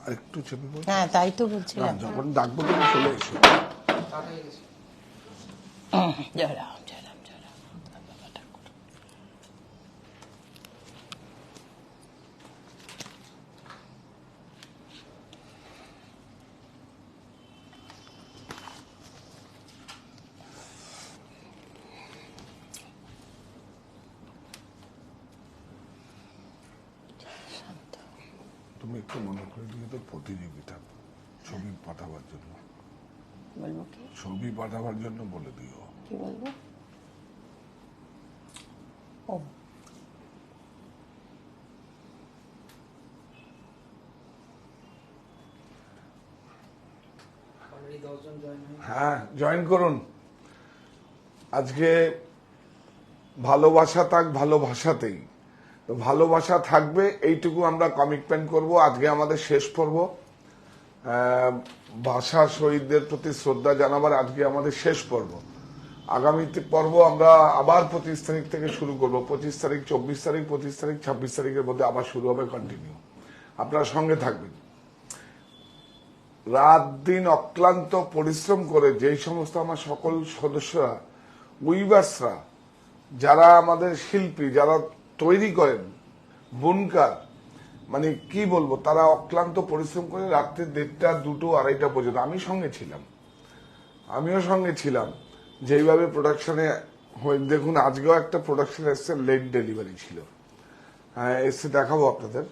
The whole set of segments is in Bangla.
আরেকটু চেপে বল। হ্যাঁ তাই তো না, বলছিলাম। যখন ডাকবো তুমি চলে এসো। জয় রাম জয় রাম জয় রাম। বাবা ঠাকুর। তুমি একটু মনে করে দিয়ে তো প্রতিযোগিতা ছবি পাঠাবার জন্য, বলবো কি? ছবি পাঠাবার জন্য বলে দিও। কি বলবো? ও হ্যাঁ, জয়েন করুন। আজকে ভালোবাসা থাক ভালোবাসাতেই, তো ভালোবাসা থাকবে এইটুকু আমরা কমিটমেন্ট করব। আজকে আমাদের শেষ পর্ব, ভাষা শহীদদের প্রতি শ্রদ্ধা জানাবার আজকে আমাদের শেষ পর্ব। আগামী পর্ব আমরা আবার 25 তারিখ থেকে শুরু করব। 25 তারিখ, 24 তারিখ, 25 তারিখ, 26 তারিখের মধ্যে আবার শুরু হবে, কন্টিনিউ। আপনারা সঙ্গে থাকবেন। রাত দিন অক্লান্ত পরিশ্রম করে যেই সমস্ত আমার সকল সদস্যরা, উইভার্সরা, যারা আমাদের শিল্পী, যারা তৈরি করেন, বুনকার, মানে কি বলবো, তারা অক্লান্ত পরিশ্রম করে রাত্রে 1:30, 2টো, 2:30 পর্যন্ত আমিও সঙ্গে ছিলাম। যেইভাবে প্রোডাকশনে দেখুন, আজকেও একটা প্রোডাকশন এসছে, লেট ডেলিভারি ছিল, হ্যাঁ এসে দেখাবো আপনাদের।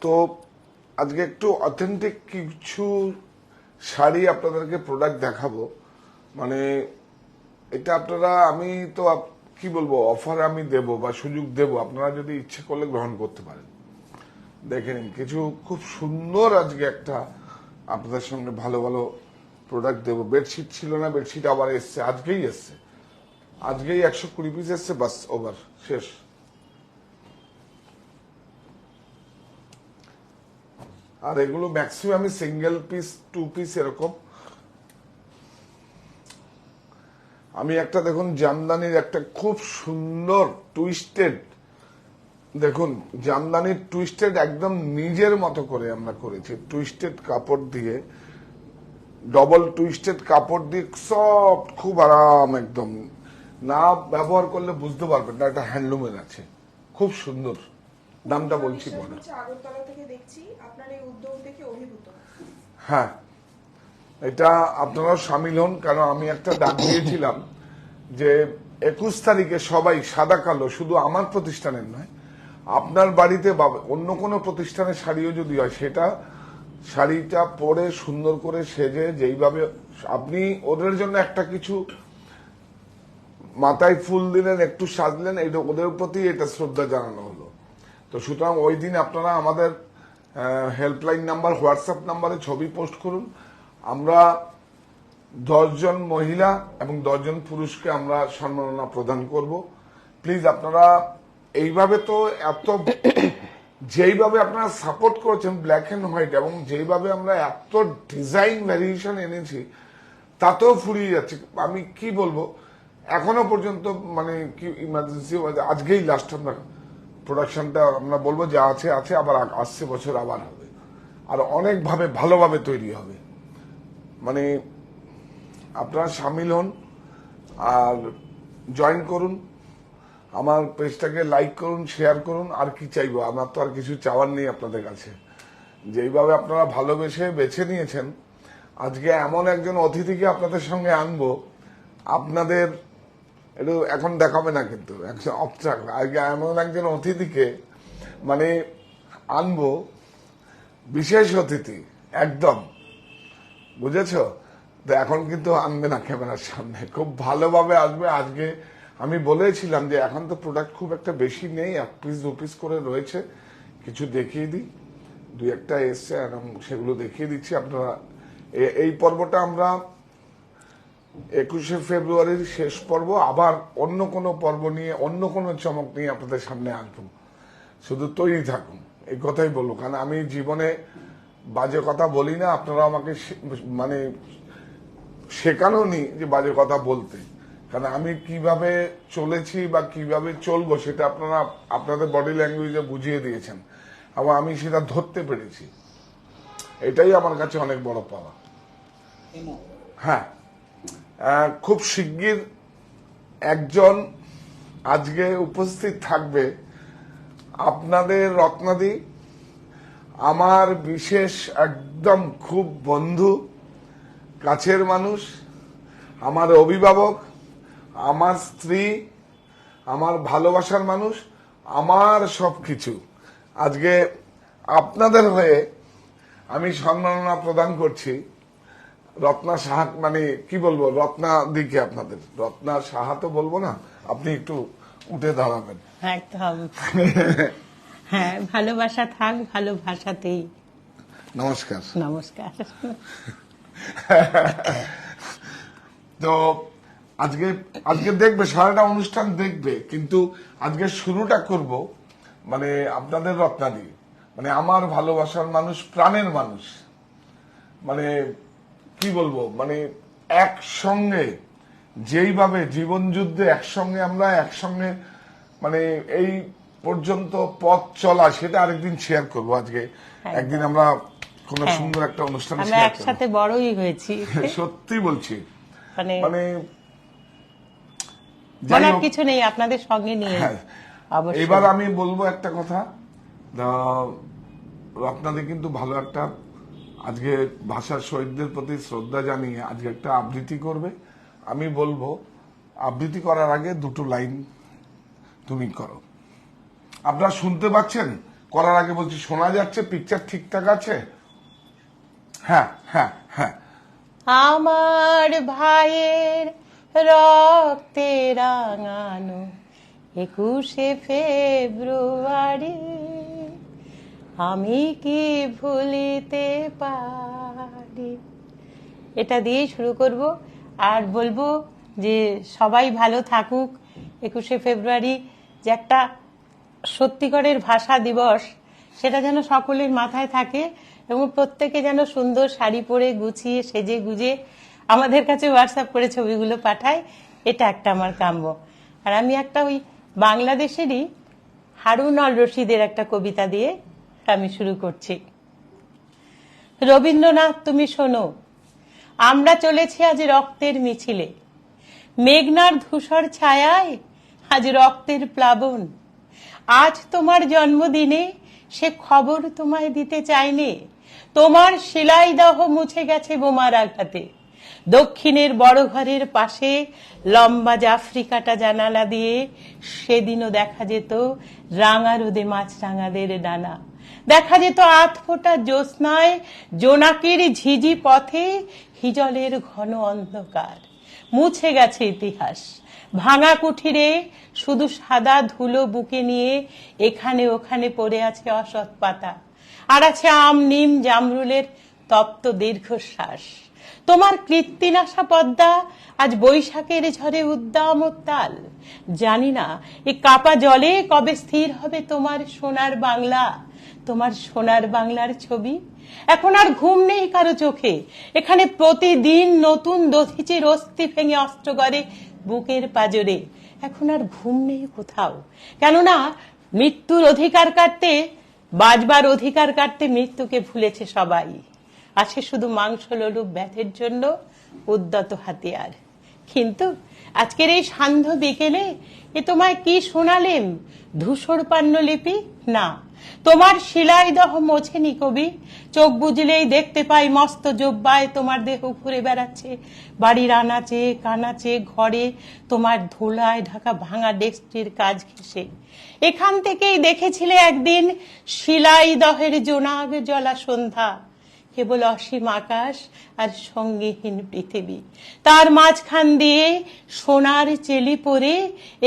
তো আজকে একটু অথেন্টিক কিছু শাড়ি আপনাদেরকে প্রোডাক্ট দেখাবো। মানে এটা আপনারা, আমি তো কি বলবো, অফার আমি দেব বা সুযোগ দেব, আপনারা যদি ইচ্ছে করলে গ্রহণ করতে পারেন। দেখে নিন, কিছু খুব সুন্দর আজকে একটা আপনাদের সঙ্গে ভালো ভালো প্রোডাক্ট দেবো। বেডশিট ছিল না, বেডশিট আবার এসছে, আজকেই 120 পিস এসছে, বাস ওভার, শেষ। আর এগুলো ম্যাক্সিমাম সিঙ্গেল পিস, 2 পিস এরকম। আমি একটা দেখুন, জামদানির একটা খুব সুন্দর টুইস্টেড, দেখুন জামদানির টুইস্টেড একদম নিজের মতো করে আমরা করেছি। টুইস্টেড কাপড় দিয়ে, ডবল টুইস্টেড কাপড় দিয়ে, সফট, খুব আরাম, একদম না ব্যবহার করলে বুঝতে পারবেন না এটা হ্যান্ডলুমের আছে। খুব সুন্দর, দামটা বলছি পরে। আগরতলা থেকে দেখছি, আপনার এই উদ্যোগ দেখে অভিভূত। হ্যাঁ, এটা আপনারাও সামিল হন, কারণ আমি একটা ডাক দিয়েছিলাম যে 21 তারিখে সবাই সাদা কালো, শুধু আমার প্রতিষ্ঠানের নয়, আপনার বাড়িতে বা অন্য কোনো প্রতিষ্ঠানের শাড়িও যদি হয়, সেটা শাড়িটা পরে সুন্দর করে সেজে, যেইভাবে আপনি ওদের জন্য একটা কিছু মাথায় ফুল দিলেন, একটু সাজলেন, এটা ওদের প্রতি এটা শ্রদ্ধা জানানো হলো। তো সুতরাং ওই দিন আপনারা আমাদের হেল্পলাইন নাম্বার, হোয়াটসঅ্যাপ নাম্বারে ছবি পোস্ট করুন। আমরা 10 জন মহিলা এবং 10 জন পুরুষকে আমরা সম্মাননা প্রদান করব। প্লিজ আপনারা এইভাবে, তো এত যেইভাবে আপনারা সাপোর্ট করেছেন ব্ল্যাক এন্ড হোয়াইট, এবং যেইভাবে আমরা এত ডিজাইন ভ্যারিয়েশন এনেছি, তাতেও ফুরিয়ে যাচ্ছে। আমি কি বলবো, এখনো পর্যন্ত মানে কি ইমার্জেন্সি, আজকেই লাস্ট আমরা প্রোডাকশনটা আমরা বলবো যা আছে আছে, আবার আসছে বছর আবার হবে, আর অনেকভাবে ভালোভাবে তৈরি হবে। মানে আপনারা সামিল হন আর জয়েন করুন, আমার পেজটাকে লাইক করুন, শেয়ার করুন। আর কি চাইবো, আমার তো আর কিছু চাওয়ার নেই আপনাদের কাছে। যেইভাবে আপনারা ভালোবেসে বেছে নিয়েছেন, আজকে এমন একজন অতিথিকে আপনাদের সঙ্গে আনবো, আপনাদের একটু এখন দেখাবে না, কিন্তু আজকে এমন একজন অতিথিকে মানে আনবো, বিশেষ অতিথি একদম, বুঝেছো? তো এখন কিন্তু আনবে না ক্যামেরার সামনে, খুব ভালোভাবে আসবে। আজকে আমি বলেছিলাম যে এখন তো প্রোডাক্ট খুব একটা বেশি নেই, 1 পিস 2 পিস করে রয়েছে, কিছু দেখিয়ে দিই, 2-1টা এসছে, এবং সেগুলো দেখিয়ে দিচ্ছি। আপনারা এই পর্বটা আমরা 21শে ফেব্রুয়ারির শেষ পর্ব, আবার অন্য কোনো পর্ব নিয়ে, অন্য কোনো চমক নিয়ে আপনাদের সামনে আসবো। শুধু তৈরি থাকুন, এই কথাই বলবো, কারণ আমি জীবনে বাজে কথা বলি না। আপনারা আমাকে মানে শেখানো নি যে বাজে কথা বলতে, কারণ আমি কিভাবে চলেছি বা কিভাবে চলবো সেটা আপনারা আপনাদের বডি ল্যাঙ্গুয়েজে বুঝিয়ে দিয়েছেন। এবং আমি সেটা ধরতে পেরেছি, এটাই আমার কাছে অনেক বড় পাওয়া। হ্যাঁ, খুব শিগগির একজন আজকে উপস্থিত থাকবে আপনাদের রত্নাদি, আমার বিশেষ একদম খুব বন্ধু, কাছের মানুষ, আমার অভিভাবক, আমার স্ত্রী, আমার ভালোবাসার মানুষ, আমার সবকিছু। আজকে আপনাদের হয়ে আমি সম্মাননা প্রদান করছি রত্না সাহা, মানে কি বলবো, রত্না দিকে আপনাদের, রত্না সাহা তো বলবো না, আপনি একটু উঠে দাঁড়াবেন। একদম। হ্যাঁ, ভালোবাসা থাক ভালোবাসাতেই। নমস্কার। নমস্কার। তো আজকে আজকে দেখবে, সারাটা অনুষ্ঠান দেখবে, কিন্তু আজকে শুরুটা করব মানে আপনাদের রত্না দিয়ে, মানে আমার ভালোবাসার মানুষ, প্রাণের মানুষ, মানে কি বলবো, মানে একসঙ্গে যেইভাবে জীবন যুদ্ধে একসঙ্গে আমরা একসঙ্গে মানে এই পর্যন্ত পথ চলা, সেটা আরেকদিন শেয়ার করব। আজকে একদিন আমরা কোন সুন্দর একটা অনুষ্ঠান আমরা একসাথে বড়ই হয়েছি, সত্যি বলছি, মানে মানে বলার কিছু নেই আপনাদের সঙ্গে নিয়ে। এবার আমি বলবো একটা কথা, রত্নাদি কিন্তু ভালো একটা আজকে ভাষার শহীদদের প্রতি শ্রদ্ধা জানিয়ে আজকে একটা আবৃত্তি করবে। আমি বলবো আবৃত্তি করার আগে দুটো লাইন তুমি করো। আপনারা শুনতে পাচ্ছেন? করার আগে বলছি, শোনা যাচ্ছে? পিকচার ঠিকঠাক আছে? হ্যাঁ হ্যাঁ হ্যাঁ। আমার ভাইয়ের রক্তে রাঙানো 21শে ফেব্রুয়ারি, আমি কি ভুলিতে পারি। এটা দিয়েই শুরু করব, আর বলবো যে সবাই ভালো থাকুক। 21শে ফেব্রুয়ারি যে একটা সত্যিকারের ভাষা দিবস, সেটা যেন সকলের মাথায় থাকে, এবং প্রত্যেকে যেন সুন্দর শাড়ি পরে গুছিয়ে সেজে গুজে আমাদের কাছে হোয়াটসঅ্যাপ করে ছবিগুলো পাঠায়। এটা একটা আমার কাম্য। আর আমি একটা ওই বাংলাদেশেরই হারুন আল রশিদের একটা কবিতা দিয়ে আমি শুরু করছি। রবীন্দ্রনাথ, তুমি শোনো, আমরা চলেছি আজ রক্তের মিছিলে, মেঘনার ধূসর ছায়ায় আজ রক্তের প্লাবন। আজ তোমার জন্মদিনে সে খবর তোমায় দিতে চাইনে, তোমার শিলাইদহ মুছে গেছে বোমার আঘাতে। দক্ষিণের বড় ঘরের পাশে লম্বা আফ্রিকাটা জানালা দিয়ে সেদিনও দেখা যেত রাঙা রোদে মাছরাঙাদের ডানা, দেখা যেত আধফোঁটা জ্যোৎস্নায় জোনাকির ঝিঝি পথে হিজলের ঘন অন্ধকার। মুছে গেছে ইতিহাস, ভাঙা কুঠিরে শুধু সাদা ধুলো বুকে নিয়ে এখানে ওখানে পড়ে আছে অসৎ পাতা, আর আছে আম নিম জামরুলের তপ্ত দীর্ঘশ্বাস। তোমার কৃত্তিনাশা পদ্মা আজ বৈশাখের ঝড়ে উদ্দাম উত্তাল। জানি না এ কাপা জলে কবে স্থির হবে তোমার সোনার বাংলা, তোমার সোনার বাংলার ছবি। এখন আর ঘুম নেই কারো চোখে, এখানে প্রতিদিন নতুন দধিচির অস্থি ভেঙে অস্ত্র করে বুকের পাজরে। এখন আর ঘুম নেই কোথাও, কেননা মৃত্যুর অধিকার কাটতে, বাজবার অধিকার কাটতে মৃত্যুকে ভুলেছে সবাই। আছে শুধু মাংস লোলুপ ব্যাধের জন্য উদ্যত হাতিয়ার। কিন্তু আজকের এই সান্ধ্য বিকেলে এ তোমায় কি শোনালেম? ধূসর পান্নলিপি? না, তোমার শিলাইদহ মোছেনি কবি। চোখ বুঝলেই দেখতে পাই মস্ত জব্বায় তোমার দেহ ঘুরে বেড়াচ্ছে বাড়ির আনাচে কানাচে ঘরে, তোমার ধুলায় ঢাকা ভাঙা ডেস্কটির কাজ ঘেঁষে। এখান থেকেই দেখেছিলে একদিন শিলাইদহের জোনাগ জলা সন্ধ্যা, কেবল অসীম আকাশ আর সঙ্গীহীন পৃথিবী। তার মাঝখান দিয়ে সোনার চেলি পরে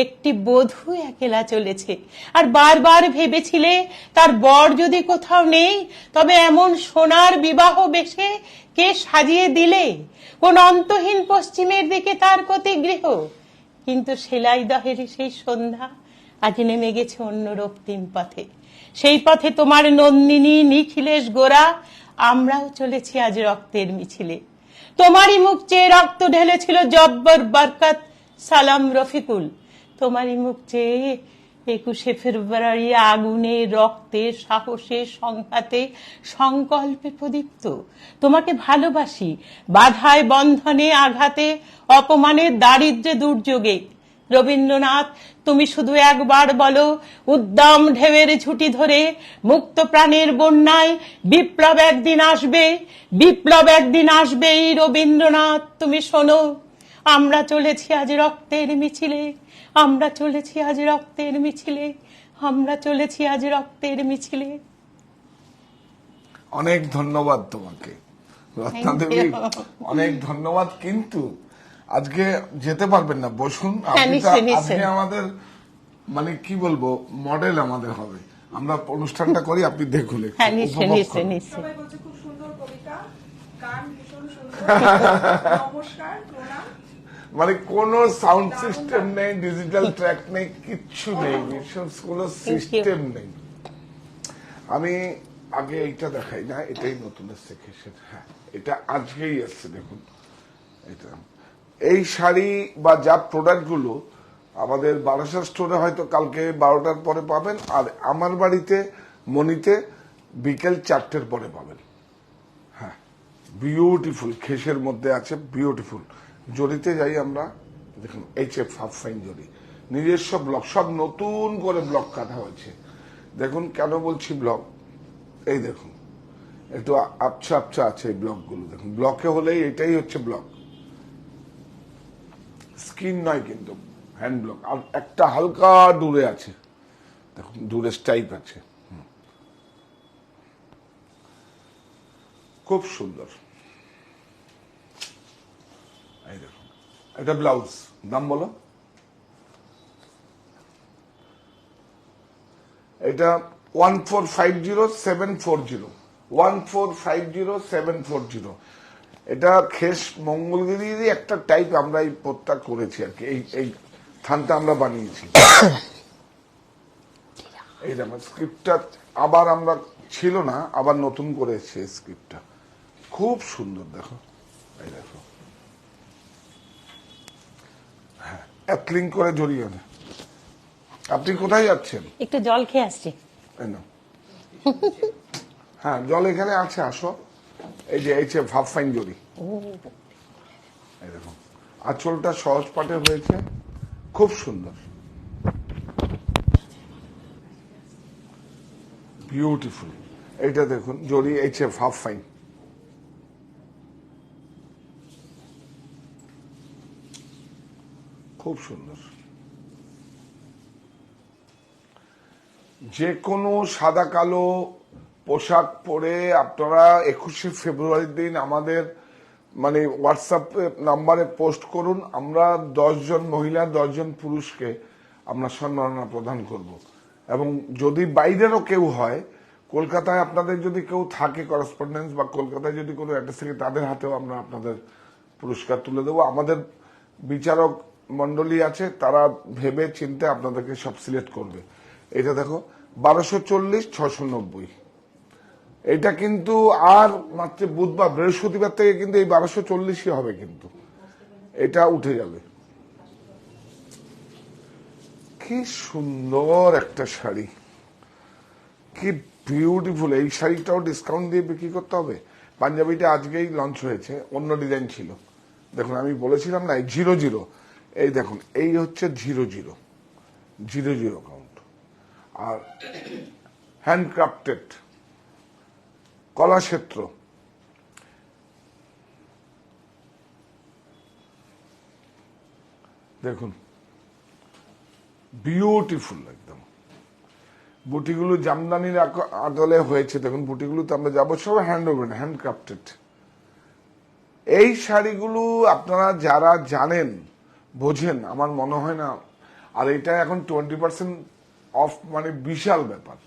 একটি বধূ একলা চলেছে, আর বারবার ভেবেছিলে তার বর যদি কোথাও নেই, তবে এমন সোনার বিবাহ বেশে কে সাজিয়ে দিলে? কোন অন্তহীন পশ্চিমের দিকে তার প্রতিগৃহ। কিন্তু শিলাইদহের সেই সন্ধ্যা আজ নেমে গেছে অন্য রক্তিম পথে। সেই পথে তোমার নন্দিনী নিখিলেশ গোরা, আমরাও চলেছি আজ রক্তের মিছিলে। তোমারই মুখ চেয়ে রক্ত ঢেলেছিল জব্বর বরকত সালাম রফিকুল, তোমারই মুখ চেয়ে 21শে ফেব্রুয়ারি আগুনে, রক্তে, সাহসে, সংঘাতে, সংকল্পে প্রদীপ্ত। তোমাকে ভালোবাসি বাধায়, বন্ধনে, আঘাতে, অপমানে, দারিদ্র্যে, দুর্যোগে। রবীন্দ্রনাথ, তুমি শুধু একবার বলো, উদ্দাম ঢেউয়ের ঝুঁটি ধরে, মুক্ত প্রাণের বন্যায় বিপ্লব একদিন আসবে, বিপ্লব একদিন আসবেই। রবীন্দ্রনাথ, তুমি শোনো, আমরা চলেছি আজ রক্তের মিছিলে, আমরা চলেছি আজ রক্তের মিছিলে, আমরা চলেছি আজ রক্তের মিছিলে। অনেক ধন্যবাদ তোমাকে রত্না দেবী, অনেক ধন্যবাদ। কিন্তু আজকে যেতে পারবেন না, বসুন। আপনি তো নিশ্চয়ই, নিশ্চয়ই। আজকে আমাদের মানে কি বলবো, মডেল আমাদের হবে। আমরা অনুষ্ঠানটা করি, আপনি দেখুন একটু, হ্যাঁ, নিশ্চয়ই, উপভোগ নিশ্চয়ই, করুন। নিশ্চয়ই। সবাই বলছে খুব সুন্দর কবিতা, গান ভীষণ সুন্দর। নমস্কার, প্রণাম। মানে কোনো সাউন্ড সিস্টেম নেই, ডিজিটাল ট্র্যাক নেই, কিচ্ছু নেই, কোনো সিস্টেম নেই। আমি আগে এইটা দেখাই না, এটাই নতুন এসছে খেসের। হ্যাঁ, এটা আজকেই এসছে, দেখুন এটা। এই শাড়ি বা যা প্রোডাক্ট গুলো আমাদের বারাসাত স্টোরে হয়তো কালকে 12টার পরে পাবেন, আর আমার বাড়িতে মনিতে বিকেল 4টের পরে পাবেন। হ্যাঁ, বিউটিফুল খেসের মধ্যে আছে, বিউটিফুল। জরিতে যাই আমরা, দেখুন HF হাফ ফাইন জরি, নিজস্ব ব্লক, সব নতুন করে ব্লক কাটা হয়েছে। দেখুন কেন বলছি ব্লক, এই দেখুন একটু আবছা আবছা আছে এই ব্লক গুলো, দেখুন ব্লকে হলেই এটাই হচ্ছে ব্লক, স্কিন নয় কিন্তু হ্যান্ড ব্লক। আর একটা হালকা দূরে আছে, দেখুন দূরে স্টাইপ আছে, খুব সুন্দর। এই দেখুন, এটা ব্লাউজ, দাম বলো। এটা 1450740, 1450740। এটা খেস মঙ্গলগিরিরই একটা টাইপ, আমরা এই পথটা করেছি আর কি, এই থানটা আমরা বানিয়েছি। এই দেখো স্ক্রিপ্টটা আবার আমরা ছিল না, আবার নতুন করে এসেছে স্ক্রিপ্টটা, খুব সুন্দর। দেখো এই দেখো, হ্যাঁ অ্যাপ্লিং করে জড়িয়ে না। আপনি কোথায় যাচ্ছেন? একটু জল খেয়ে আসছি। এই নাও। হ্যাঁ, জল এখানে আছে, আসো। এই যে হাফ ফাইন জরি, এই দেখুন আঁচলটা সহজ পাটে হয়েছে, খুব সুন্দর, বিউটিফুল। এইটা দেখুন জরি হাফ ফাইন, খুব সুন্দর। যে কোনো সাদা কালো পোশাক পরে আপনারা 21শে ফেব্রুয়ারির দিন আমাদের মানে হোয়াটসঅ্যাপ নাম্বারে পোস্ট করুন। আমরা 10 জন মহিলা 10 জন পুরুষকে আমরা সম্মাননা প্রদান করব। এবং যদি বাইরেরও কেউ হয়, কলকাতায় আপনাদের যদি কেউ থাকে করেসপন্ডেন্স, বা কলকাতায় যদি কোনো অ্যাড্রেস থাকে, তাদের হাতেও আমরা আপনাদের পুরস্কার তুলে দেবো। আমাদের বিচারক মন্ডলী আছে, তারা ভেবে চিন্তে আপনাদেরকে সব সিলেক্ট করবে। এটা দেখো 1240-690, এটা কিন্তু আর মাত্র বুধবার বৃহস্পতিবার থেকে কিন্তু এই 1240ই হবে, কিন্তু এটা উঠে যাবে। কি সুন্দর একটা শাড়ি, কি বিউটিফুল। এই শাড়িটাও ডিসকাউন্ট দিয়ে বিক্রি করতে হবে। পাঞ্জাবিটা আজকেই লঞ্চ হয়েছে, অন্য ডিজাইন ছিল। দেখুন আমি বলেছিলাম না 00, এই দেখুন এই হচ্ছে 00 কাউন্ট। আর হ্যান্ডক্রাফটেড কলাক্ষেত্র, দেখুন বিউটিফুল একদম। বুটিগুলো জামদানির আদলে হয়েছে, দেখুন বুটিগুলোতে আমরা যাবো, সব হ্যান্ডওমেড, হ্যান্ডক্রাফটেড। এই শাড়িগুলো আপনারা যারা জানেন বোঝেন, আমার মনে হয় না। আর এটা এখন 20% অফ, মানে বিশাল ব্যাপার।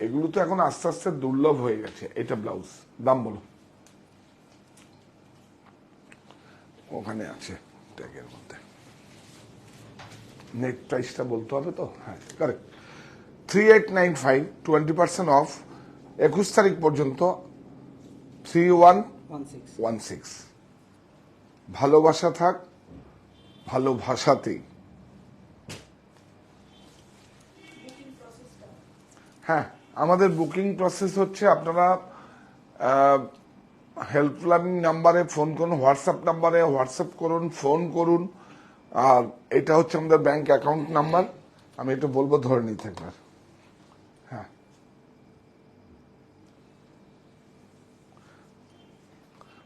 এগুলো তো এখন আস্তে আস্তে দুর্লভ হয়ে গেছে। এটা ব্লাউজ, দাম বলো। ওখানে আছে ট্যাগের মধ্যে, নেট প্রাইসটা বলতে হবে তো। হ্যাঁ কারেক্ট, 3895, 20% অফ, 21 তারিখ পর্যন্ত 3116। ভালোবাসা থাক ভালোবাসাতেই। হ্যাঁ, আমাদের বুকিং প্রসেস হচ্ছে আপনারা হেল্পলাইন নাম্বারে ফোন করুন, হোয়াটসঅ্যাপ নাম্বারে হোয়াটসঅ্যাপ করুন, ফোন করুন। আর এটা হচ্ছে আমাদের ব্যাংক অ্যাকাউন্ট নাম্বার, আমি এটা বলবো ধরে নিতে একবার। হ্যাঁ,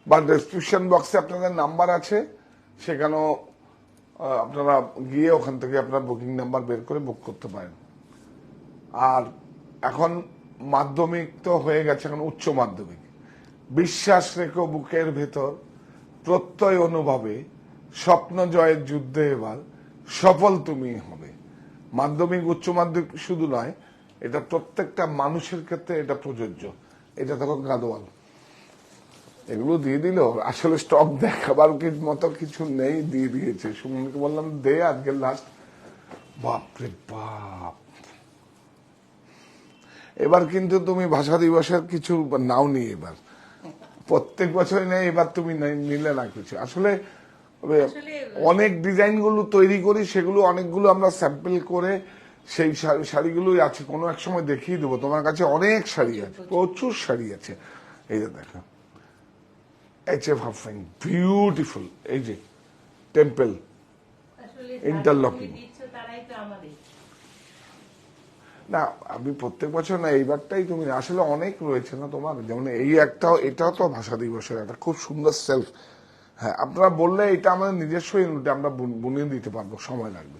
বা ডেসক্রিপশন বক্সে আপনাদের নাম্বার আছে, সেখানেও আপনারা গিয়ে ওখান থেকে আপনারা বুকিং নাম্বার বের করে বুক করতে পারেন। আর এখন মাধ্যমিক তো হয়ে গেছে, এখন উচ্চ মাধ্যমিক। বিশ্বাস রেখো বুকের ভেতর, প্রত্যয় অনুভবে, স্বপ্ন জয়ের যুদ্ধে এবার সফল তুমি হবে। মাধ্যমিক উচ্চ মাধ্যমিক শুধু নয়, এটা প্রত্যেকটা মানুষের ক্ষেত্রে এটা প্রযোজ্য। এটা তখন গাদোয়াল এগুলো দিয়ে দিল, আসলে স্টক দেখাবার মতো কিছু নেই, দিয়ে দিয়েছে। সুমনকে বললাম দে আজকে লাস্ট। বাপরে বাপ, এবার কিন্তু তুমি ভাষা দিবসের কিছু নাও নি, এবার প্রত্যেক বছরই নেই, এবার তুমি নিলে না কিছু। আসলে অনেক ডিজাইন গুলো তৈরি করি, সেগুলো অনেকগুলো আমরা স্যাম্পল করে সেই শাড়িগুলোই আছে, কোনো এক সময় দেখিয়ে দেবো। তোমার কাছে অনেক শাড়ি আছে, প্রচুর শাড়ি আছে। এই যে দেখো, HF হাফাইন বিউটিফুল, এই যে টেম্পল ইন্টারলকিং। না আমি প্রত্যেক বছর না, এইবারটাই তুমি আসলে অনেক রয়েছে না তোমার, যেমন এই একটাও, এটাও তো ভাষা দিবসের একটা খুব সুন্দর সেলফ। হ্যাঁ, আপনারা বললে এটা আমাদের নিজস্ব ইউনিটে আমরা বুনিয়ে দিতে পারবো, সময় লাগবে।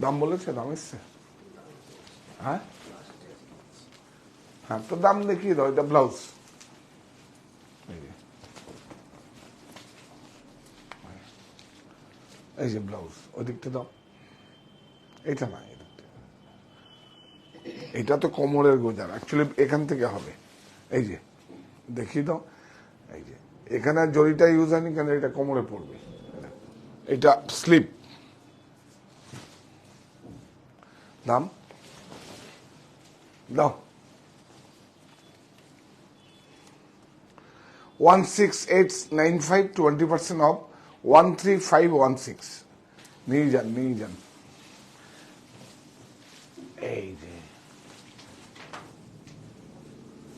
দাম বলেছে, দাম এসছে? হ্যাঁ হ্যাঁ, তো দাম দেখিয়ে দাও। এটা ব্লাউজ, এই যে ব্লাউজ, ওই দিকটা দাও। এটা না, এটা তো কোমরের গোজার, অ্যাকচুয়ালি এখান থেকে হবে। এই যে দেখিয়ে দাও, এই যে এখানে জড়িটা ইউজ হয়নি কেন, এটা কোমরে পড়বে। এটা স্লিপ, দাম দাও 16895, 20% অফ, 13516। নিয়ে যান, নিয়ে যান। এই যে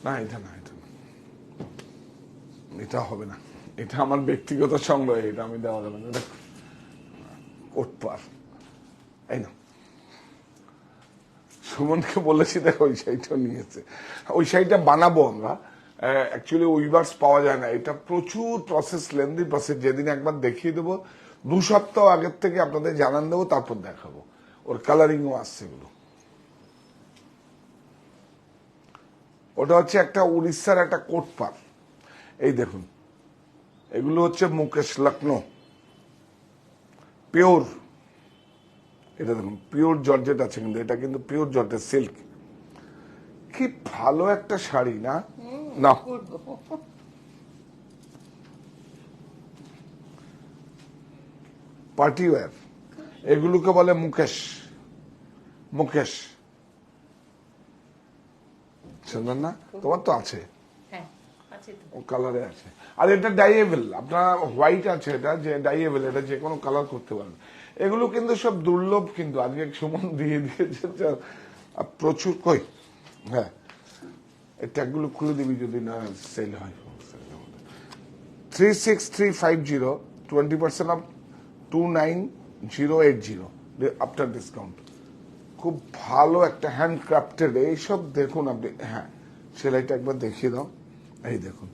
না, এটা না, এটা হবে না, এটা আমার ব্যক্তিগত সংগ্রহ, এটা আমি দেওয়া যাবে না। এটা কোটপার, এই না, সুমনকে বলেছি দেখো ওই শাড়িটা নিয়েছে, ওই শাড়িটা বানাবো আমরা। অ্যাকচুয়ালি উইভার্স পাওয়া যায় না, এটা প্রচুর প্রসেস, লেন্দি প্রসেস। যেদিন একবার দেখিয়ে দেবো, 2 সপ্তাহ আগের থেকে আপনাদের জানান দেবো, তারপর দেখাবো। ওর কালারিংও আসছে এগুলো। ওটা হচ্ছে একটা উড়িষ্যার একটা কোটপার। এই দেখুন, এগুলো হচ্ছে মুকেশ লখনৌ পিওর। এটা দেখুন পিওর জর্জেট আছে, কিন্তু এটা কিন্তু পিওর জর্জেট সিল্ক। কি ভালো একটা শাড়ি না? না, পার্টি ওয়্যার, এগুলোকে বলে মুকেশ। মুকেশ সুন্দর না? তোমার তো আছে, ও কালারে আছে। আর এটা ডাইয়েবল, আপনার হোয়াইট আছে, এটা যে ডাইয়েবল, এটা যে কোনো কালার করতে পারবেন। এগুলো কিন্তু সব দুর্লভ, কিন্তু আজকে সুমন দিয়ে দিয়েছে প্রচুর। কই, হ্যাঁ এই ট্যাগগুলো খুলে দিবি যদি না সেল হয়। 36350, 20% অফ, 29080 আফটার ডিসকাউন্ট। খুব ভালো একটা হ্যান্ডক্রাফটেড, এইসব দেখুন আপনি। হ্যাঁ, সেলাইটা একবার দেখিয়ে দাও। এই দেখুন,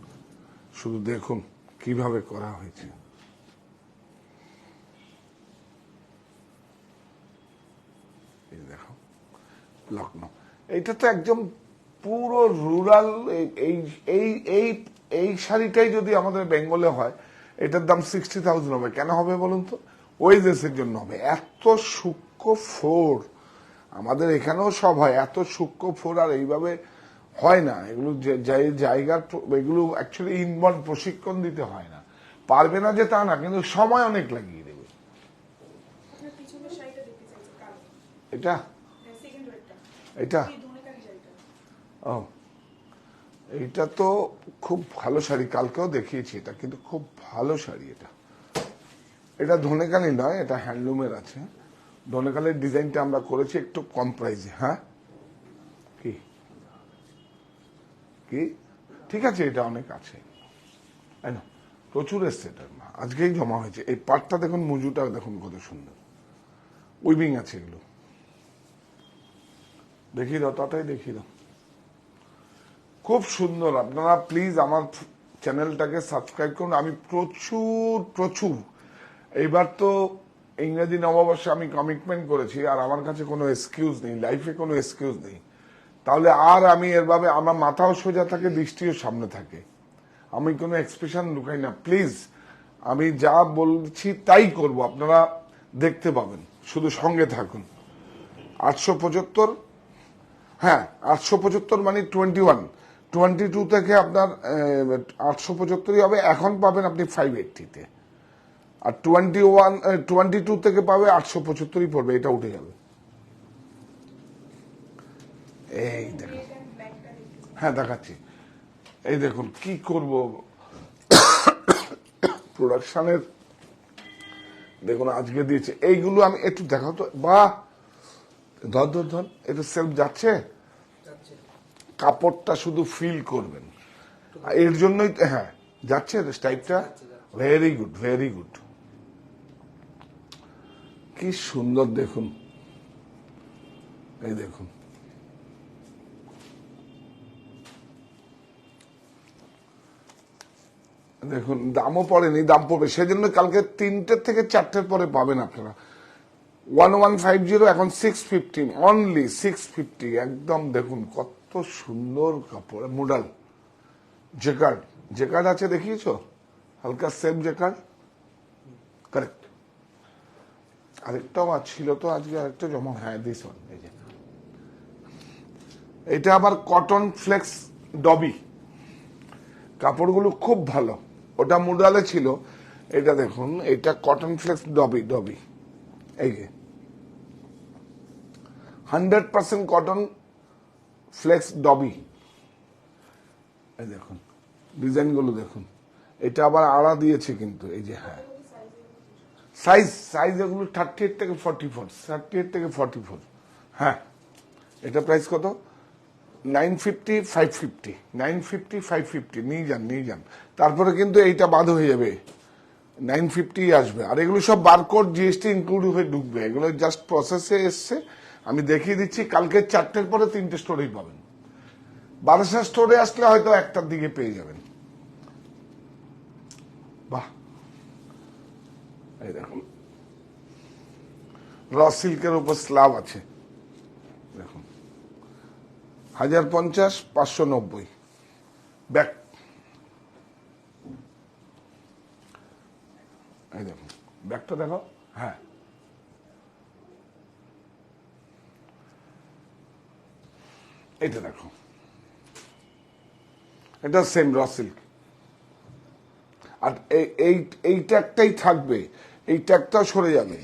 শুধু দেখুন কিভাবে করা হয়েছে। এই দেখো লখনৌ, এইটা তো একদম পুরো রুরাল। এই শাড়িটাই যদি আমাদের বেঙ্গলে হয়, এটার দাম 60,000 হবে। কেন হবে বলুন তো? ওয়েজেসের জন্য হবে। এত সূক্ষ্ম ফোর, আমাদের এখানেও সব হয়, এত সূক্ষ্ম ফোর আর এইভাবে হয় না। এগুলো জায়গার, এগুলো অ্যাকচুয়ালি ইনবর্ন প্রশিক্ষণ দিতে হয় না। পারবে না যে তা না, কিন্তু সময় অনেক লাগিয়ে দেবে। এটা এটা ও, এইটা তো খুব ভালো শাড়ি, কালকেও দেখিয়েছি এটা, কিন্তু খুব ভালো শাড়ি। এটা এটা ধনেকানি নয়, এটা হ্যান্ডলুমের আছে, ধনেখালের ডিজাইনটা আমরা করেছি একটু কম প্রাইসে। হ্যাঁ কি কি ঠিক আছে, এটা অনেক আছে, তাই না? প্রচুর এসছে এটা, আজকেই জমা হয়েছে। এই পাটটা দেখুন, মুজুটা দেখুন কত সুন্দর, উইভিং আছে এগুলো। দেখিয়ে দাও, তাটাই দেখিয়ে দাও, খুব সুন্দর। আপনারা প্লিজ আমার চ্যানেলটাকে সাবস্ক্রাইব করুন। আমি প্রচুর প্রচুর, এইবার তো ইংরেজি নববর্ষে আমি কমিটমেন্ট করেছি, আর আমার কাছে কোনো এক্সকিউজ নেই, লাইফে কোনো এক্সকিউজ নেই। তাহলে আর আমি এরভাবে, আমার মাথাও সোজা থাকে, দৃষ্টিও সামনে থাকে, আমি কোনো এক্সপ্রেশন লুকাই না। প্লিজ আমি যা বলছি তাই করব, আপনারা দেখতে পাবেন, শুধু সঙ্গে থাকুন। 875, হ্যাঁ 875 মানে 21, 22 থেকে আপনার 875 হবে, এখন পাবেন আপনি 580-তে, আর 22 থেকে পাবে 875 পড়বে, এটা উঠে যাবে। এই দেখুন, হ্যাঁ দেখাচ্ছি, এই দেখুন কি করব প্রোডাকশনের, দেখুন আজকে দিয়েছে এইগুলো। আমি একটু দেখাও তো, বাহ, ধর ধর ধর, এটা সেলফ যাচ্ছে, কাপড়টা শুধু ফিল করবেন, এর জন্যই হ্যাঁ যাচ্ছে টাইপটা। ভেরি গুড, ভেরি গুড, কি সুন্দর দেখুন, এই দেখুন, দেখুন দামও পড়েনি, দাম পড়বে, সেজন্য কালকে 3টে থেকে 4টের পরে পাবেন আপনারা। 1150 এখন 650, অনলি 650, একদম দেখুন কত সুন্দর কাপড়। মোডাল জেকার্ড, জেকার্ড আছে দেখিয়েছো, হালকা সেম জেকার্ড, কারেক্ট। আরেকটাও ছিল তো আজকে, আরেকটা জমা, হ্যাঁ দিস ওয়ান, এই যে এটা আবার কটন ফ্লেক্স ডবি, কাপড়গুলো খুব ভালো, ওটা মুডালে ছিল, এটা দেখুন, এটা কটন ফ্লেক্স ডবি, ডবি, এই যে 100% কটন ফ্লেক্স ডবি। এই দেখুন ডিজাইনগুলো দেখুন, এটা আবার আড়া দিয়েছে কিন্তু, এই যে হ্যাঁ সাইজ, সাইজ এগুলো 38 থেকে 44, 38 থেকে 44। হ্যাঁ এটা প্রাইস কত? 950, 550, 950, 550, নিয়ে যান, নিয়ে যান। তারপরে কিন্তু এইটা বাদ হয়ে যাবে, 950 আসবে, আর এগুলো সব বারকোড জিএসটি ইনক্লুড হয়ে ঢুকবে, এগুলো জাস্ট প্রসেসে এসছে। আমি দেখিয়ে দিচ্ছি, কালকে 4টের পরে 3টে স্টোরেই পাবেন, 1200 স্টোরে আসলে হয়তো 1টার দিকে পেয়ে যাবেন। বাহ, এই দেখুন র সিল্কের উপর স্লাব আছে, দেখুন 1050, 590 ব্যাক। এই দেখুন ব্যাকটা দেখো, হ্যাঁ এটা দেখো, এটা সেম র সিল্ক, আর এই ট্যাগটাই থাকবে, এই ট্যাগটাও সরে যাবে,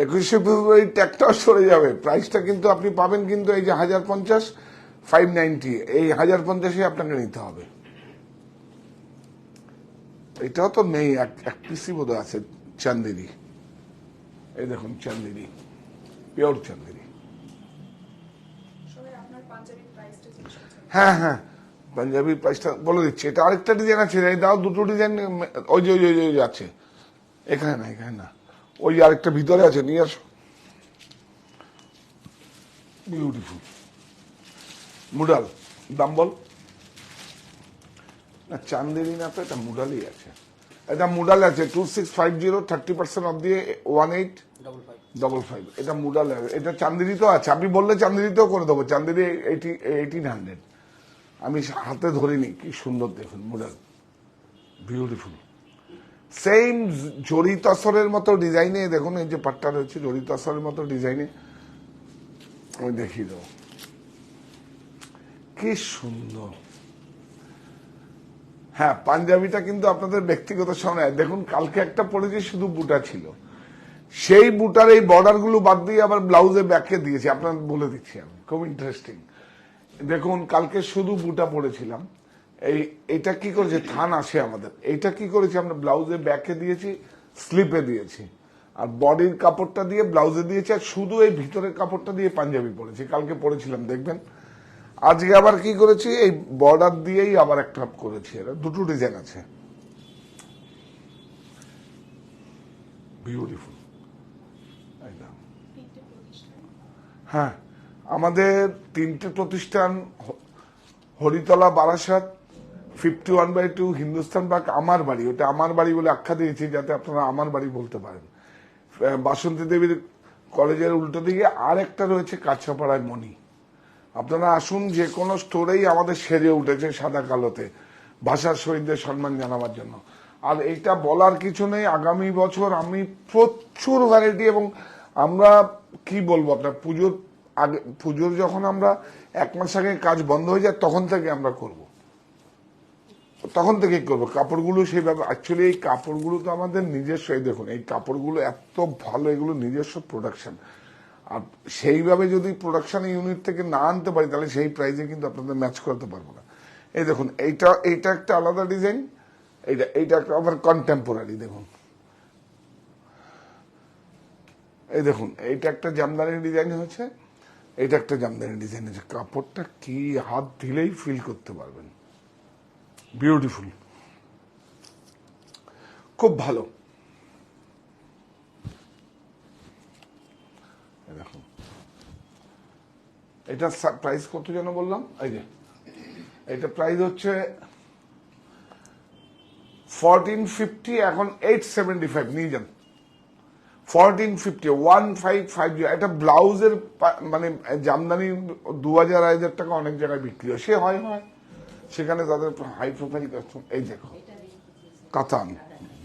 21শে ফেব্রুয়ারি ট্যাগটাও সরে যাবে। প্রাইসটা কিন্তু আপনি পাবেন কিন্তু এই যে 1050, 590, এই 1050 আপনাকে নিতে হবে। এটাও তো নেই, এক পিসি বোধ আছে চান্দেরি, এই দেখুন চান্দেরি, পিওর চান্দেরি। হ্যাঁ হ্যাঁ পাঞ্জাবির প্রাইসটা বলে দিচ্ছি, এটা আরেকটা ডিজাইন আছে, এই দাও দুটো ডিজাইন, ওই যে ওই আছে, এখানে না, এখানে না, ওই আরেকটা ভিতরে আছে, নিয়ে আসো। বিউটিফুল মুডাল, দাম বল না, চান্দেরি না তো, এটা মুডালই আছে, এটা মুডাল আছে 2650, 30% অফ দিয়ে 1855, এটা মুডাল, এটা চান্দেরি তো আছে, আপনি বললে চান্দেরিতেও করে দেবো, চান্দেরি 1800, আমি হাতে ধরিনি, কি সুন্দর দেখুন মুডাল, বিউটিফুল, সেম জরি তসরের মতো ডিজাইনে, দেখুন এই যে পাট্টা রয়েছে জরি তসরের মতো ডিজাইনে, আমি দেখিয়ে দেবো, কি সুন্দর। হ্যাঁ পাঞ্জাবিটা কিন্তু আপনাদের ব্যক্তিগত সময়, দেখুন কালকে একটা পড়েছি শুধু বুটা ছিল, সেই বুটার এই বর্ডার গুলো বাদ দিয়ে আবার ব্লাউজে ব্যাকে দিয়েছি, আপনার বলে দিচ্ছি আমি, খুব ইন্টারেস্টিং। দেখুন কালকে শুধু বুটা পড়েছিলাম, এইটা কি করেছে, থান আসে আমাদের, এইটা কি করেছি আমরা ব্লাউজে ব্যাকে দিয়েছি, স্লিপে দিয়েছি, আর বডির কাপড়টা দিয়ে ব্লাউজে দিয়েছে, আর শুধু এই ভিতরের কাপড়টা দিয়ে পাঞ্জাবি পরেছি, কালকে পরেছিলাম দেখবেন। আজকে আবার কি করেছি, এই বর্ডার দিয়েই আবার একটা করেছি, এটা দুটো ডিজাইন আছে, বিউটিফুল। হ্যাঁ, আমাদের 3টে প্রতিষ্ঠান, হরিতলা, বারাসাত, 51/2 হিন্দুস্তান পার্ক, আমার বাড়ি, ওটা আমার বাড়ি বলে আখ্যা দিয়েছি যাতে আপনারা আমার বাড়ি বলতে পারেন। বাসন্তী দেবীর কলেজের উল্টো দিকে আর একটা রয়েছে কাছাপাড়ায় মণি। আপনারা আসুন, যে কোনো স্টোরেই আমাদের সেরে উঠেছে সাদা কালোতে, ভাষার শহীদদের সম্মান জানাবার জন্য। আর এইটা বলার কিছু নেই, আগামী বছর আমি প্রচুর ভ্যারাইটি, এবং আমরা কি বলবো, আপনার পুজোর আগে, পুজোর যখন আমরা 1 মাস আগে কাজ বন্ধ হয়ে যায় তখন থেকে আমরা করব, তখন থেকেই করবো কাপড়গুলো সেইভাবে। অ্যাকচুয়ালি এই কাপড়গুলো তো আমাদের নিজস্ব, এই দেখুন এই কাপড়গুলো এত ভালো, এগুলো নিজস্ব প্রোডাকশন। আর সেইভাবে যদি প্রোডাকশন ইউনিট থেকে না আনতে পারি তাহলে সেই প্রাইসে কিন্তু আপনাদের ম্যাচ করতে পারবো না। এই দেখুন এইটা একটা আলাদা ডিজাইন, এইটা একটা আবার কন্টেম্পোরারি। দেখুন এই দেখুন, এইটা একটা জামদানি ডিজাইন হয়েছে, এইটা একটা জামদানি ডিজাইন হয়েছে। কাপড়টা কি হাত দিলেই ফিল করতে পারবেন, বিউটিফুল, খুব ভালো। দেখুন এটা প্রাইস কত যেন বললাম, এই যে এটা প্রাইস হচ্ছে 1450, এখন 875 নিয়ে যান। 1450, 1550। এটা ব্লাউজের মানে জামদানি 2000-2500 টাকা অনেক জায়গায় বিক্রি হয়, সে হয় সেখানে তাদের হাই প্রোফাইল কাস্টম। এই দেখো কাতান,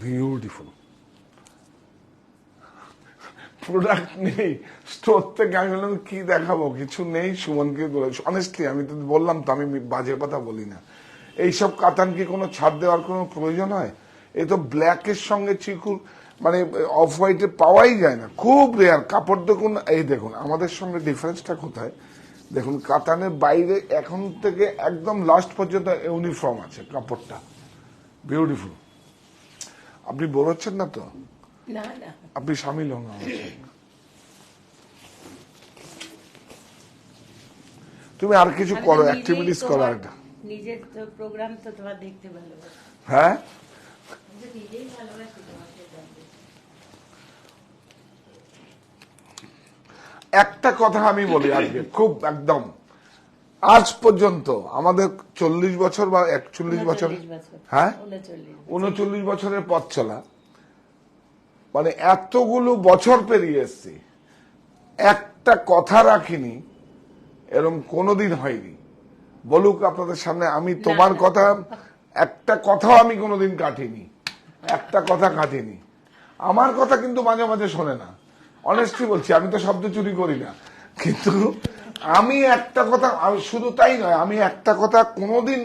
বিউটিফুল প্রোডাক্ট নেই স্টোর থেকে। আমি বললাম কি দেখাবো, কিছু নেই। সুমনকে অনেস্টলি আমি তো বললাম তো, আমি বাজে কথা বলি না। এইসব কাতান কি কোনো ছাড় দেওয়ার কোনো প্রয়োজন হয়? এই তো ব্ল্যাকের সঙ্গে চিকুর মানে অফ হোয়াইটে পাওয়াই যায় না, খুব রেয়ার। কাপড় দেখুন, এই দেখুন আমাদের সঙ্গে ডিফারেন্সটা কোথায় দেখুন। কাতানের বাইরে এখন থেকে একদম লাস্ট পর্যন্ত ইউনিফর্ম আছে কাপড়টা, বিউটিফুল। আপনি বোর হচ্ছেন না তো? না না, আপনি সামিল হন আমার সঙ্গে। তুমি আর কিছু করো, অ্যাক্টিভিটিস করো। এটা নিজের প্রোগ্রাম তো তোমার দেখতে ভালোবাসি। হ্যাঁ, নিজেই ভালোবাসি তোমাকে জানতে। একটা কথা আমি বলি আজকে, খুব একদম, আজ পর্যন্ত আমাদের 40 বছর বা 41 বছর, হ্যাঁ 39 বছরের পথ চলা, মানে এতগুলো বছর পেরিয়ে এসছি, একটা কথা রাখিনি, এরকম কোনোদিন হয়নি। বলুক আপনাদের সামনে, আমি তোমার কথা, একটা কথাও আমি কোনোদিন কাটিনি, একটা কথা কাটিনি। আমার কথা কিন্তু মাঝে মাঝে শোনে না, অনেস্টলি বলছি, আমি তো শব্দ চুরি করি না, কিন্তু আমি একটা কথা, আমি শুধু তাই নয়, আমি একটা কথা কোনোদিন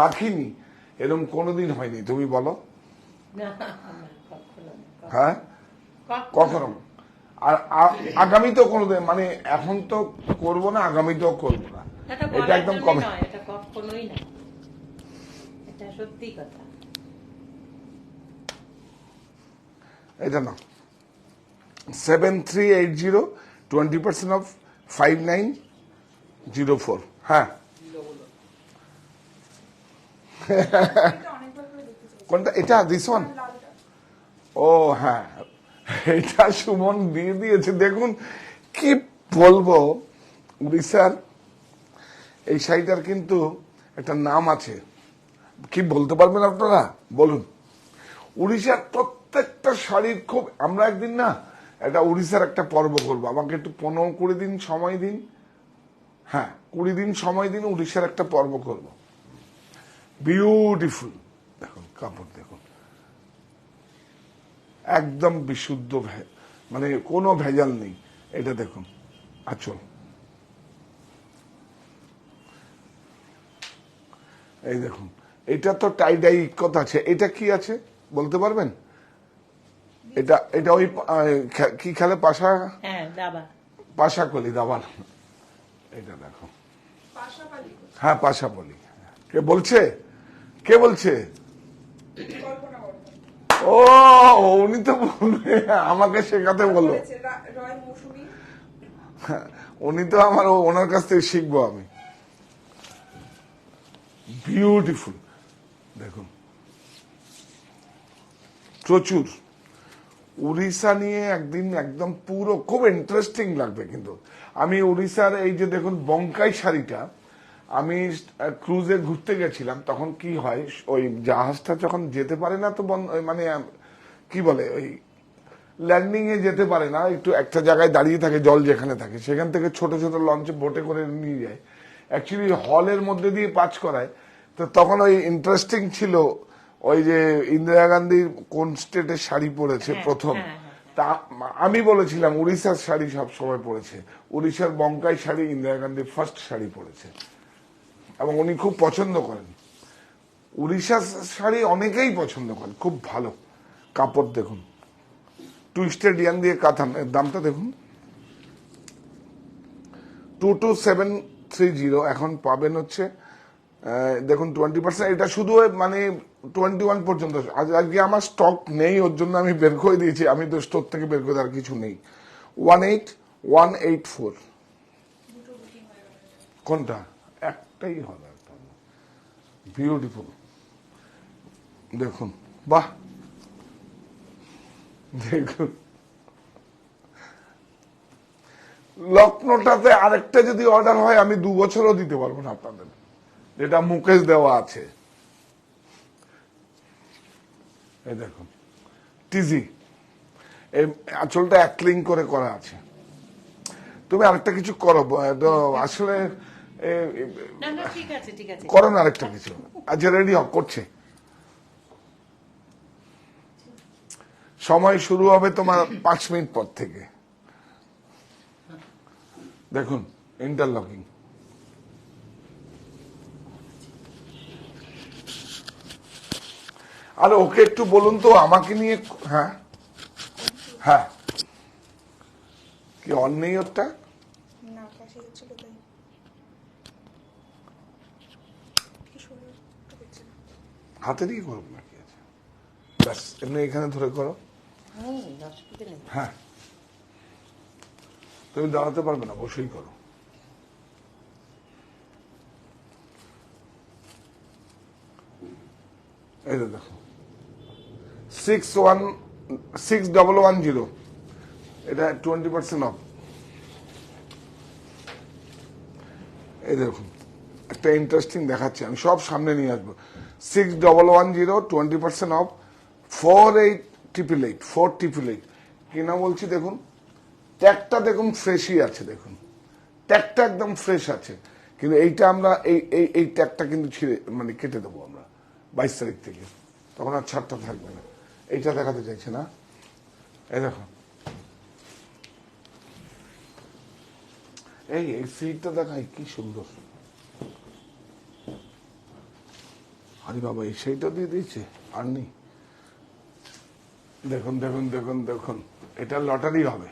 রাখিনি, এরকম কোনোদিন হয়নি। তুমি বলো, হ্যাঁ কখনো? আর আগামীতেও কোনোদিন, মানে এখন তো করবো না, আগামীতেও করবো না, এটা একদম কমে। এটা কখনোই না, এটা সত্যি কথা। এটা না, 7380, 20% অফ 5904। হ্যাঁ, কোনটা? এটা দিস ওয়ান? ও হ্যাঁ, এটা সুমন দিয়ে দিয়েছে। দেখুন কি বলবো, উড়িষ্যার এই শাড়িটার কিন্তু একটা নাম আছে, কি বলতে পারবেন আপনারা? বলুন। উড়িষ্যার প্রত্যেকটা শাড়ির খুব, আমরা একদিন না একটা উড়িষ্যার একটা পর্ব করবো, আমাকে একটু 15-20 দিন সময় দিন। হ্যাঁ 20 দিন সময় দিন, উড়িষ্যার একটা পর্ব করব। বিউটিফুল, দেখুন কাপড় দেখুন, একদম বিশুদ্ধ, মানে কোনো ভেজাল নেই। এটা দেখুন আঁচল, এই দেখুন, এটা তো টাই ডাই কথা আছে। এটা কি আছে বলতে পারবেন? এটা এটা ওই কি খেলে, পাশা, হ্যাঁ দাবা, পাশাকলি দাবা। এটা দেখো, হ্যাঁ পাশাপালি। কে বলছে? কে বলছে? ও উনি তো বলবে, আমাকে শেখাতে বলো। বলেছে রয় মৌসুমী। উনি তো আমার, ওনার কাছ থেকে শিখবো আমি। বিউটিফুল, দেখুন প্রচুর। উড়িষ্যা নিয়ে একদিন একদম পুরো খুব ইন্টারেস্টিং লাগবে। কিন্তু আমি উড়িষ্যার এই যে দেখুন বঙ্কাই শাড়িটা, আমি ক্রুজে ঘুরতে গেছিলাম, তখন কি হয় ওই জাহাজটা যখন যেতে পারে না তো মানে কি বলে ওই ল্যান্ডিং এ যেতে পারে না, একটু একটা জায়গায় দাঁড়িয়ে থাকে, জল যেখানে থাকে সেখান থেকে ছোট ছোট লঞ্চে বোটে করে নিয়ে যায়, অ্যাকচুয়ালি হলের মধ্যে দিয়ে পাচ করায়। তো তখন ওই ইন্টারেস্টিং ছিল ওই যে ইন্দিরা গান্ধীর কোন স্টেটের শাড়ি পরেছে প্রথম, তা আমি বলেছিলাম উড়িষ্যার শাড়ি সব সময় পরেছে, উড়িষ্যার বঙ্কাই শাড়ি ইন্দিরা গান্ধী ফার্স্ট শাড়ি পরেছে এবং উনি খুব পছন্দ করেন। উড়িষ্যার শাড়ি অনেকেই পছন্দ করেন, খুব ভালো কাপড়। দেখুন টুইস্টেড ইয়ান দিয়ে কাঁথা, দামটা দেখুন 22730, এখন পাবেন হচ্ছে দেখুন 20%। এটা শুধু মানে 21 পর্যন্ত, আজকে আমার স্টক নেই, ওর জন্য আমি বের করে দিয়েছি, আমি তো স্টোর থেকে বের করে আর কিছু নেই। 18184, কোনটা? একটাই হবে, বিউটিফুল। দেখুন বাহ, দেখুন লক্ষ্ণৌটাতে আরেকটা যদি অর্ডার হয় আমি 2 বছরও দিতে পারবো না আপনাদের, যেটা মুকেশ দেওয়া আছে। এই দেখুন টিজি, এই আঁচলটা অ্যাক্লিং করে করা আছে। তুমি আরেকটা কিছু করো, আসলে ঠিক আছে ঠিক আছে, করো না আরেকটা কিছু। আচ্ছা রেডি করছে, সময় শুরু হবে তোমার 5 মিনিট পর থেকে। দেখুন ইন্টারলকিং, আর ওকে একটু বলুন তো আমাকে নিয়ে। হ্যাঁ হ্যাঁ, কি অন নেই ওরটা? না কাশি হচ্ছিল তাই। কি সুন্দর তো দেখছি না। হাতে দিয়ে করবো না, কি আছে, ব্যাস এমনি এখানে ধরে করো। হ্যাঁ তুমি দাঁড়াতে পারবে না, বসেই করো। এই দেখো 6110, এটা 20% অফ। এই দেখুন একটা ইন্টারেস্টিং দেখাচ্ছি, আমি সব সামনে নিয়ে আসবো। 6110, 20% অফ, 48888 কিনা বলছি। দেখুন ট্যাগটা দেখুন ফ্রেশই আছে, দেখুন ট্যাগটা একদম ফ্রেশ আছে, কিন্তু এইটা আমরা এই ট্যাগটা কিন্তু ছিঁড়ে মানে কেটে দেবো আমরা 22 তারিখ থেকে, তখন আর ছাড়টা থাকবে না। এইটা দেখাতে চাইছে না, এই দেখো এই সিটটা দেখাই কি সুন্দর। আরে বাবা এই সেইটা দিয়ে দিয়েছে আর নেই। দেখুন দেখুন দেখুন দেখুন, এটা লটারি হবে।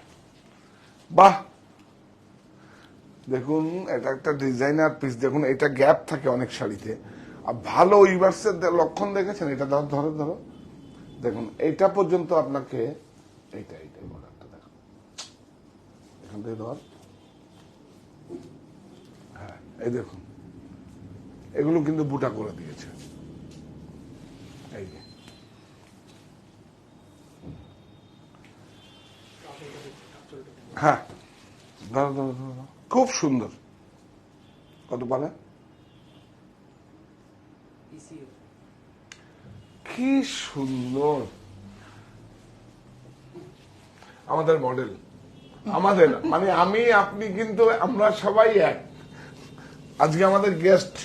বাহ দেখুন এটা একটা ডিজাইনার পিস। দেখুন এটা গ্যাপ থাকে অনেক শাড়িতে, আর ভালো উইভার্সের লক্ষণ দেখেছেন। এটা ধরো ধরো, দেখুন এইটা পর্যন্ত আপনাকে এইটাই প্রোডাক্টটা দেখুন, এখান থেকে ধর। হ্যাঁ এই দেখুন এগুলো কিন্তু বুটা করে দিয়েছে, এই যে হ্যাঁ ধরো ধরো ধরো, খুব সুন্দর। কত পারে? কি সুন্দর আমাদের মডেল, আমাদের মানে আমি আপনি কিন্তু আমরা সবাই এক। আজকে আমাদের গেস্ট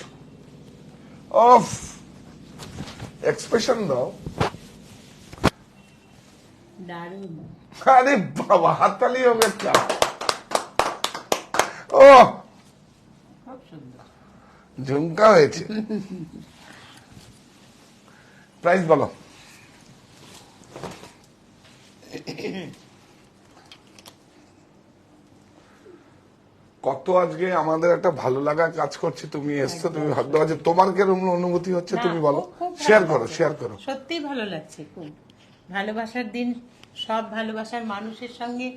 অফ এক্সপ্রেশন দাও। দারুণ, আরে বাবা হাততালি হোক একটা। ও খুব সুন্দর, ঝুমকা হয়েছে। প্রাইস বলো। কত আজকে আমাদের একটা ভালো লাগা কাজ করছে, তুমি এসছো, তুমি ভাবতে পারছো তোমার কেরকম অনুভূতি হচ্ছে, না, তুমি বলো। খুব ভালো শেয়ার করো লাগছে। শেয়ার করো। সত্যি ভালো লাগছে খুব। ভালোবাসার দিন, সব ভালোবাসার মানুষের সঙ্গে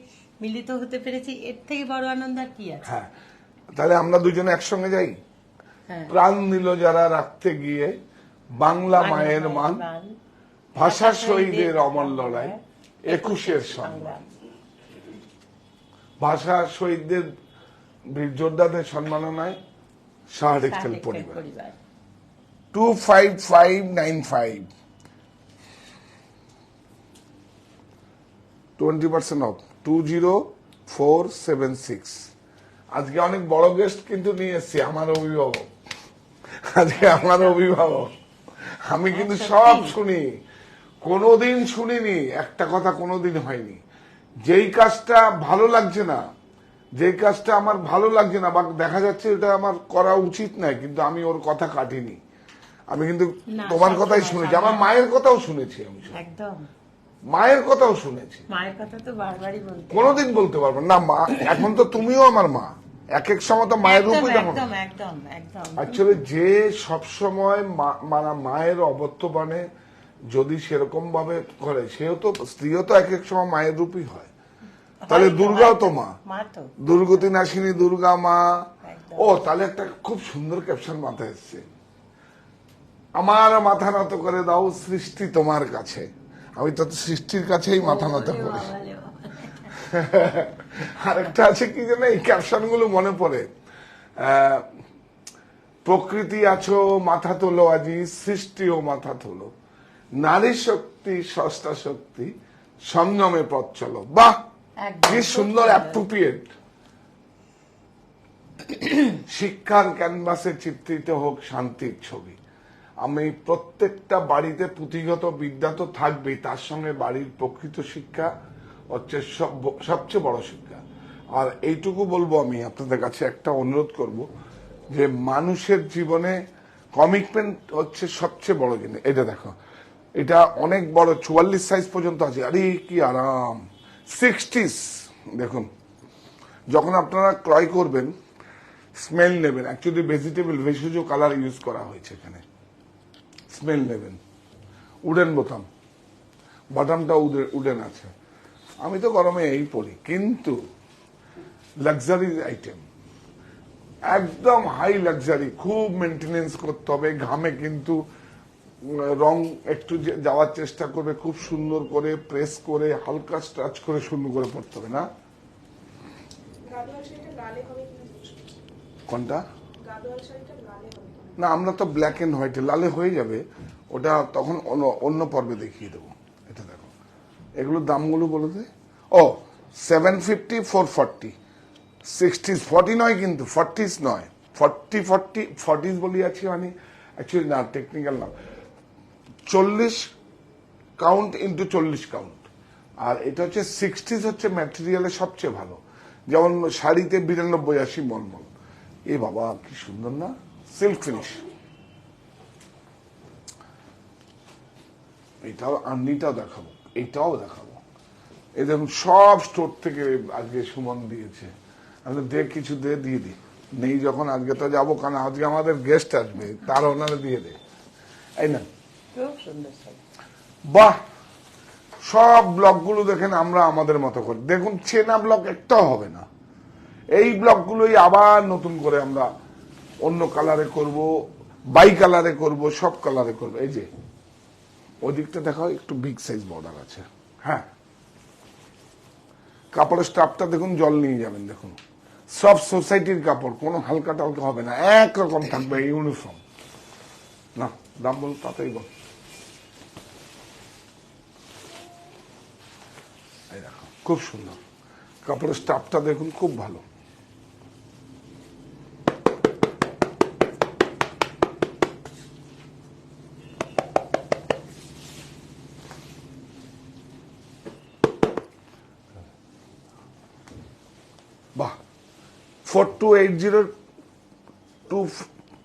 মিলিত হতে পেরেছি, এর থেকে বড় আনন্দ আর কি আছে? হ্যাঁ, তাহলে আমরা দুজনে একসঙ্গে যাই। হ্যাঁ। প্রাণ দিল যারা রাখতে গিয়ে বাংলা মায়ের মান, ভাষা শহীদের অমর লড়াই, 21-এর সংগ্রাম। ভাষা শহীদদের বীর যোদ্ধাদের সম্মাননায় শাহ টেক্সটাইল পরিবার। 25595 20% অফ 20476। আজকে অনেক বড় গেস্ট কিন্তু নিয়ে এসছি, আমার অভিভাবক। আজকে আমার অভিভাবক, আমি কিন্তু সব শুনি, কোনোদিন শুনিনি একটা কথা কোনোদিন হয়নি। যেই কাজটা ভালো লাগছে না, যেই কাজটা আমার ভালো লাগছে না বা দেখা যাচ্ছে এটা আমার করা উচিত নয়, কিন্তু আমি ওর কথা কাটিনি। আমি কিন্তু না, তোমার সবসময় কথাই শুনেছি, আমার মায়ের কথাও শুনেছি, আমি একদম মায়ের কথাও শুনেছি। মায়ের কথা তো বারবারই বলতে কোনোদিন বলতে পারবো না মা, এখন তো তুমিও আমার মা, এক এক সময় তো মায়ের একদম রূপে যেমন। একদম একদম একদম অ্যাকচুয়ালি যে সবসময় মানে মায়ের অবর্তমানে যদি সেরকম ভাবে করে, সেও তো স্ত্রীও তো এক এক সময় মায়ের রূপই হয়। তাহলে হয়তো, দুর্গাও তো মা, মা তো দুর্গতি নাশিনী দুর্গা মা। একদম। ও তাহলে একটা খুব সুন্দর ক্যাপশন মাথায় এসছে, আমার মাথা নত করে দাও সৃষ্টি তোমার কাছে। আমি তো সৃষ্টির কাছেই মাথা নত ওরে করি। বাবা রে বাবা। আরেকটা আছে কি যেন, এই ক্যাপশন গুলো মনে পড়ে, প্রকৃতি আছো মাথা তোলো আজি, সৃষ্টিও মাথা তোলো, নারী শক্তি ষষ্ঠা শক্তি, সংযমে পথ চলো। বাহ, একদম, কি খুব সুন্দর, সুন্দর। অ্যাপ্রোপ্রিয়েট। শিক্ষার ক্যানভাসে চিত্রিত হোক শান্তির ছবি। আমি প্রত্যেকটা বাড়িতে পুঁথিগত বিদ্যা তো থাকবেই, তার সঙ্গে বাড়ির প্রকৃত শিক্ষা হচ্ছে সবচেয়ে বড় শিক্ষা। আর এইটুকু বলবো, আমি আপনাদের কাছে একটা অনুরোধ করব, যে মানুষের জীবনে কমিটমেন্ট হচ্ছে সবচেয়ে বড় জিনিস। এটা দেখো, এটা অনেক বড়, 44 সাইজ পর্যন্ত আছে। আরে কি আরাম, 60s। দেখুন, যখন আপনারা ক্রয় করবেন, স্মেল নেবেন। অ্যাকচুয়ালি ভেজিটেবল ভেষজ কালার ইউজ করা হয়েছে এখানে। স্মেল নেবেন, উডেন বোতাম, বাটামটা উডেন আছে। আমি তো গরমে এই পরি, কিন্তু লাক্সারি আইটেম, একদম হাই লাক্সারি, খুব মেনটেনেন্স করতে হবে। ঘামে কিন্তু রং একটু যাওয়ার চেষ্টা করবে, খুব সুন্দর করে প্রেস করে হালকা স্ট্রাচ করে সুন্দর করে পড়তে হবে না। গাদোয়াল শাড়িটা লালে হবে কিনা জিজ্ঞেস করছি। কোনটা? গাদোয়াল শাড়িটা লালে হবে কিনা? না, আমরা তো ব্ল্যাক এন্ড হোয়াইটে, লালে হয়ে যাবে ওটা, তখন অন্য পর্বে দেখিয়ে দেবো। এটা দেখো, এগুলোর দামগুলো বলে দে। ও 750, 440, 60s, 40 নয় কিন্তু, 40s নয়, 40s বলি আছি মানে, অ্যাকচুয়ালি না, টেকনিক্যাল না, 40 কাউন্ট ইন্টু 40 কাউন্ট। আর এটা হচ্ছে 60s, হচ্ছে ম্যাটেরিয়ালের সবচেয়ে ভালো। যেমন শাড়িতে 92-80 মলমল। এ বাবা কি সুন্দর না, সিল্ক ফিনিশ। এটাও আর্নিটাও দেখাবো, এইটাও দেখাবো। এই দেখুন, সব স্টোর থেকে আজকে সুমন দিয়েছে। আমি দে কিছু দিয়ে দিই, নেই যখন আজকে তো যাবো, কারণ আজকে আমাদের গেস্ট আসবে, তার ওনারা দিয়ে দে। এই না, খুব সুন্দর শাড়ি। বাহ, সব ব্লকগুলো দেখেন আমরা আমাদের মতো করি। দেখুন, চেনা ব্লক একটাও হবে না। এই ব্লকগুলোই আবার নতুন করে আমরা অন্য কালারে করব, বাই কালারে করব, সব কালারে করব। এই যে ওদিকটা দেখাও, একটু বিগ সাইজ বর্ডার আছে। হ্যাঁ, কাপড়ের স্টাফটা দেখুন, জল নিয়ে যাবেন। দেখুন, সব সোসাইটির কাপড়, কোনো হালকা টালকা হবে না, একরকম থাকবে, ইউনিফর্ম। না, দাম বল, তাতেই বল। এই দেখো, খুব সুন্দর কাপড়ের স্টাফটা দেখুন, খুব ভালো। বাহ, 4280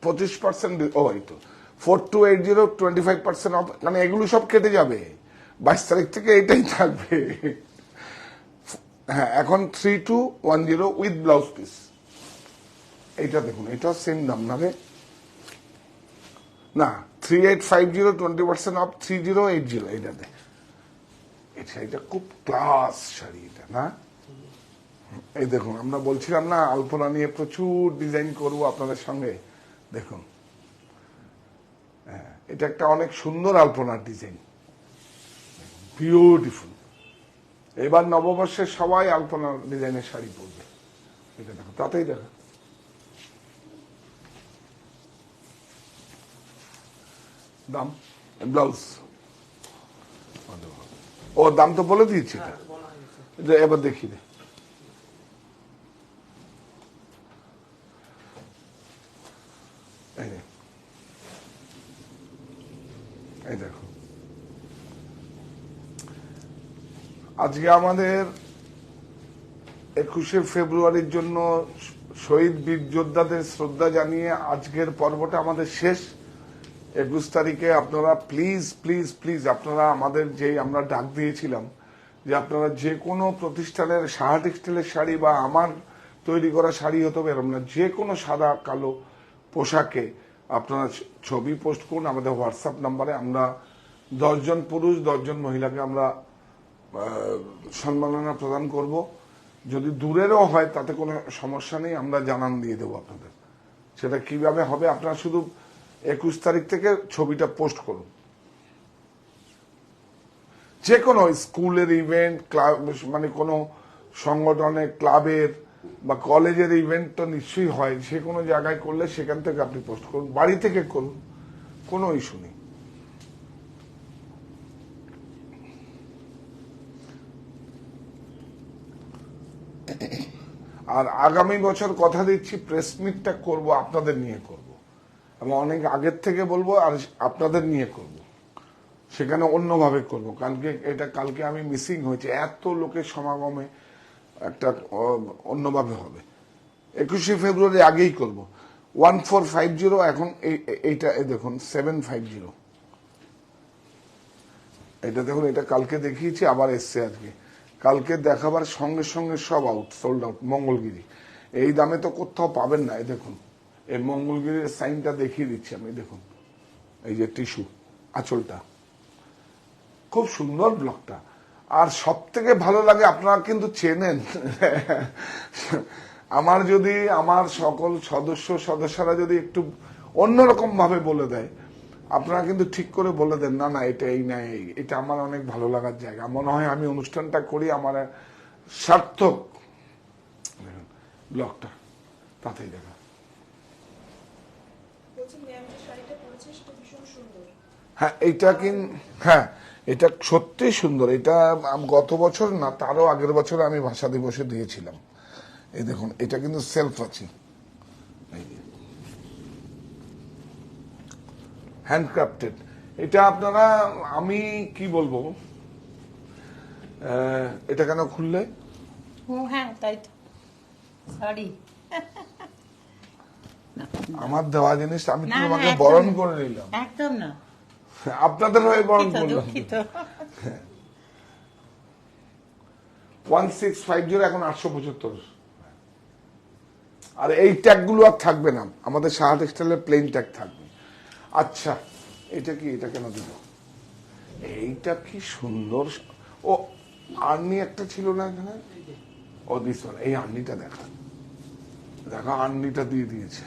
25%, ও এই তো 4280 25% অফ, মানে এগুলো সব কেটে যাবে 22 তারিখ থেকে, এটাই থাকবে। হ্যাঁ, এখন 3210 উইথ ব্লাউজ পিস। এইটা দেখুন, এটা সেম দাম না রে, না 3850 20% অফ 3080, এইটাতে এই শাড়িটা খুব ক্লাস শাড়ি এটা না। এই দেখুন, আমরা বলছিলাম না আলপনা নিয়ে প্রচুর ডিজাইন করব আপনাদের সঙ্গে। দেখুন, এটা একটা অনেক সুন্দর আলপনার ডিজাইন, বিউটিফুল। এবার নববর্ষে সবাই আলপনার ডিজাইনের শাড়ি পরবে। এটা দেখো, তাতেই দেখো দাম, ব্লাউজ ও দাম তো বলে দিয়েছি এটা, এবার দেখি রে। এই দেখো, আজকে আমাদের 21শে ফেব্রুয়ারির জন্য শহীদ বীর যোদ্ধাদের শ্রদ্ধা জানিয়ে আজকের পর্বটা আমাদের শেষ। 21 তারিখে আপনারা প্লিজ প্লিজ প্লিজ আপনারা আমাদের যেই আমরা ডাক দিয়েছিলাম যে আপনারা যে কোনো প্রতিষ্ঠানের সাহা টেক্সটাইলের শাড়ি বা আমার তৈরি করা শাড়ি হতে হবে এরকম না, যে কোনো সাদা কালো পোশাকে আপনারা ছবি পোস্ট করুন আমাদের হোয়াটসঅ্যাপ নাম্বারে। আমরা 10 জন পুরুষ 10 জন মহিলাকে আমরা সম্মাননা প্রদান করব। যদি দূরেরও হয় তাতে কোনো সমস্যা নেই, আমরা জানান দিয়ে দেবো আপনাদের। সেটা কিভাবে হবে, আপনারা শুধু 21 তারিখ থেকে ছবিটা পোস্ট করুন। যে কোনো স্কুলের ইভেন্ট, ক্লাব মানে কোনো সংগঠনের, ক্লাবের বা কলেজের ইভেন্ট তো নিশ্চয়ই হয়, যে কোনো জায়গায় করলে সেখান থেকে আপনি পোস্ট করুন, বাড়ি থেকে করুন, কোনো ইস্যু নেই। আর আগামী বছর কথা দিচ্ছি প্রেস মিটটা করবো আপনাদের নিয়ে করব, এবং অনেক আগের থেকে বলবো, আর আপনাদের নিয়ে করব, সেখানে অন্যভাবে করব। কালকে আমি মিসিং হয়েছে, এত লোকের সমাগমে একটা অন্যভাবে হবে। 21শে ফেব্রুয়ারি আগেই করব। 1450 এখন এইটা দেখুন 750, এটা দেখুন, এটা কালকে দেখিয়েছি আবার এসছে আজকে। কালকে দেখাবার সঙ্গে সঙ্গে সব আউট, সোল্ড আউট। মঙ্গলগিরি এই দামে তো কোথাও পাবেন না। এই দেখুন, এই মঙ্গলগিরির সাইনটা দেখিয়ে দিচ্ছি আমি, দেখুন এই যে টিস্যু আঁচলটা, খুব সুন্দর ব্লকটা। আর সব থেকে ভালো লাগে, আপনারা কিন্তু চেনেন আমার সকল সদস্যরা যদি একটু অন্যরকম ভাবে বলে দেয়, আপনারা কিন্তু ঠিক করে বলে দেন না না এটা এই না এই, এটা আমার অনেক ভালো লাগার জায়গা, মনে হয় আমি অনুষ্ঠানটা করি আমার সার্থক। ব্লকটা তাতেই দেখা। হ্যাঁ এইটা হ্যাঁ এটা সত্যি সুন্দর। এটা গত বছর না তারও আগের বছর আমি ভাষা দিবসে দিয়েছিলাম। এই দেখুন, এটা কিন্তু সেলফ আছে, হ্যান্ডক্রাফটেড। এটা আপনারা, আমি কি বলবো, এটা কেন খুললে? হ্যাঁ তাই তো, সরি। আমার দেওয়া জিনিস আমি তো তোমাকে বরণ করে নিলাম। একদম না, আপনাদের হয়ে বরণ করলাম। 1650 এখন 875। আর এই ট্যাগ গুলো আর থাকবে না, আমাদের সাহা টেক্সটাইলের প্লেন ট্যাগ থাকবে। আচ্ছা, এটা কি, এটা কেন দিল? এইটা কি সুন্দর। ও আর্নি একটা ছিল না এখানে, ও দিস এই আর্নিটা দেখা, আর্নিটা দিয়ে দিয়েছে,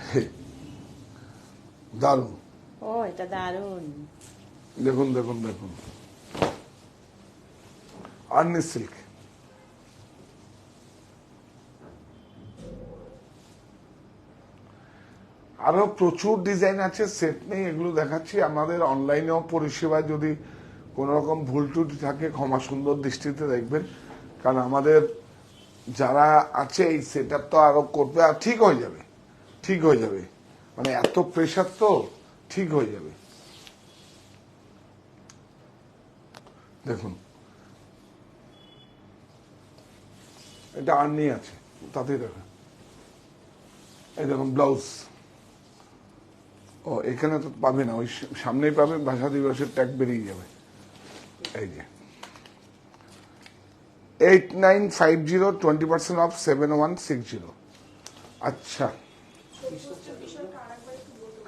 দারুন। ও এটা দারুন, দেখুন দেখুন দেখুন, আর্নি সিল্ক। আরো প্রচুর ডিজাইন আছে, সেট নেই, এগুলো দেখাচ্ছি। আমাদের অনলাইনেও পরিষেবা যদি কোন রকম ভুল ত্রুটি থাকে ক্ষমা সুন্দর দৃষ্টিতে দেখবেন, কারণ আমাদের যারা আছে এই সেট আপ তো আরো করবে, আর ঠিক হয়ে যাবে, ঠিক হয়ে যাবে, মানে এত প্রেশার তো ঠিক হয়ে যাবে। দেখুন এটা আর্নি আছে, তাতেই দেখা। এই দেখুন ব্লাউজ, ও এখানে তো পাবে না, ওই সামনেই পাবে, ভাষা দিবসের ট্যাগ বেরিয়ে যাবে। এই যে 8950, 20% অফ 7160। আচ্ছা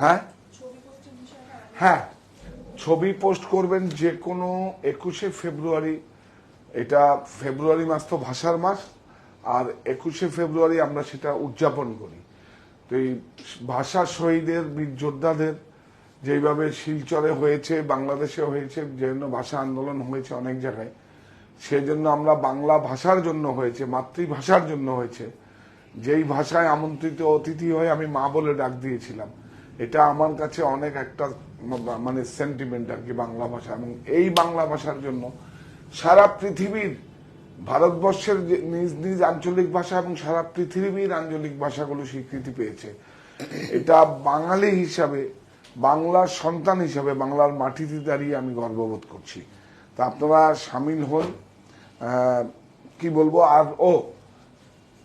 হ্যাঁ হ্যাঁ, ছবি পোস্ট করবেন যে কোনো 21শে ফেব্রুয়ারি এটা ফেব্রুয়ারি মাস তো ভাষার মাস, আর 21শে ফেব্রুয়ারি আমরা সেটা উদযাপন করি। তো এই ভাষা শহীদের বীর যোদ্ধাদের যেইভাবে শিলচরে হয়েছে, বাংলাদেশে হয়েছে, যেজন্য ভাষা আন্দোলন হয়েছে অনেক জায়গায়, সেজন্য আমরা বাংলা ভাষার জন্য হয়েছে, মাতৃভাষার জন্য হয়েছে, যেই ভাষায় আমন্ত্রিত অতিথি হয়ে আমি মা বলে ডাক দিয়েছিলাম। এটা আমার কাছে অনেক একটা মানে সেন্টিমেন্ট আর কি বাংলা ভাষা। এবং এই বাংলা ভাষার জন্য সারা পৃথিবীর, ভারতবর্ষের নিজ নিজ আঞ্চলিক ভাষা এবং সারা পৃথিবীর আঞ্চলিক ভাষাগুলো স্বীকৃতি পেয়েছে। এটা বাঙালি হিসাবে, বাংলার সন্তান হিসাবে, বাংলার মাটিতে দাঁড়িয়ে আমি গর্ববোধ করছি। তা আপনারা সামিল হন, কি বলবো আর,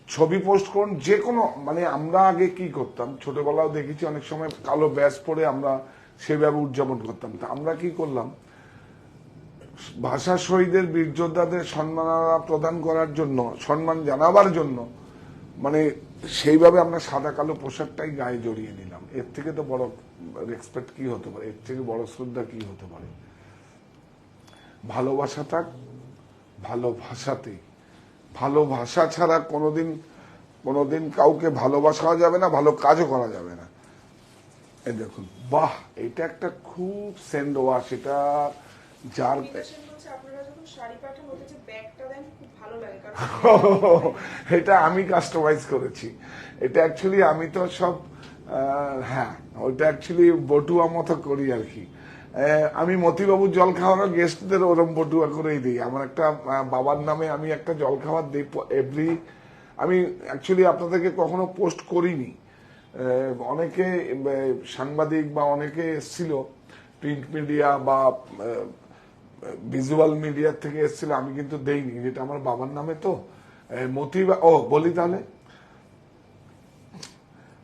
ছবি পোস্ট করুন যে কোনো, মানে আমরা আগে কি করতাম, ছোটবেলাও দেখেছি অনেক সময় কালো ব্যাজ পরে আমরা সেভাবে উদযাপন করতাম। তা আমরা কি করলাম, ভাষা শহীদের বীর যোদ্ধাদের সম্মাননা প্রদান করার জন্য, সম্মান জানাবার জন্য, মানে সেইভাবে আমরা সাদা কালো পোশাকটাই গায়ে জড়িয়ে নিলাম। এর থেকে তো বড় রেসপেক্ট কি হতে পারে, এর থেকে বড় শ্রদ্ধা কি হতে পারে? ভালোবাসা থাক ভালোভাষাতেই। ভালোবাসা ছাড়া কোনোদিন কাউকে ভালোবাসাও যাবে না, ভালো কাজও করা যাবে না। এই দেখুন, বাহ, এটা একটা খুব সেন্ড ওয়াশ। এটা যার বিদেশের হচ্ছে আপনারা যখন শাড়ি পাঠান ওদের যে ব্যাগটা দেন খুব ভালো লাগে, কারণ এটা আমি কাস্টমাইজ করেছি। এটা অ্যাকচুয়ালি আমি তো সব হ্যাঁ, ওইটা অ্যাকচুয়ালি বটুয়া মতো করি আর কি। আমি মতিবাবুর জল খাওয়ানো গেস্টদের ওরম বটুয়া করেই দিই। আমার একটা বাবার নামে আমি একটা জল খাওয়ার দিই এভরি। আমি অ্যাকচুয়ালি আপনাদেরকে কখনো পোস্ট করিনি। অনেকে সাংবাদিক বা অনেকে এসেছিল প্রিন্ট মিডিয়া বা ভিজুয়াল মিডিয়া থেকে এসেছিল, আমি কিন্তু দেইনি, যেটা আমার বাবার নামে। তো বলি তাহলে,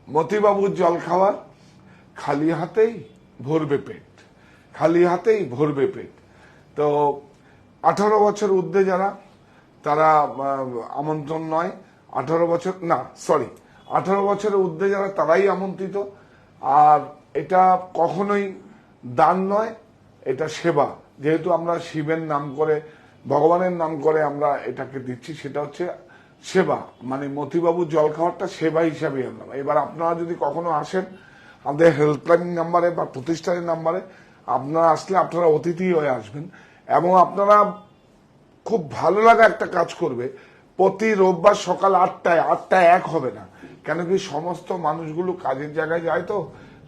মতিবাবুর জল খাওয়ার, খালি হাতেই ভরবে পেট, খালি হাতেই ভরবে পেট। তো 18 বছর ঊর্ধ্বে যারা, তারা আমন্ত্রণ নয়। 18 বছরের ঊর্ধ্বে যারা, তারাই আমন্ত্রিত। আর এটা কখনোই দান নয়, এটা সেবা। যেহেতু আমরা শিবের নাম করে, ভগবানের নাম করে আমরা এটাকে দিচ্ছি, সেটা হচ্ছে সেবা। মানে মতিবাবুর জল খাওয়ারটা সেবা হিসাবে আনলাম। এবার আপনারা যদি কখনো আসেন আমাদের হেল্পলাইন নাম্বারে বা প্রতিষ্ঠানের নাম্বারে, আপনারা আসলে আপনারা অতিথি হয়ে আসবেন। এবং আপনারা খুব ভালো লাগা একটা কাজ করবে, প্রতি রোববার সকাল 8টায় এক হবে না, কেন কি সমস্ত মানুষগুলো কাজের জায়গায় যায়। তো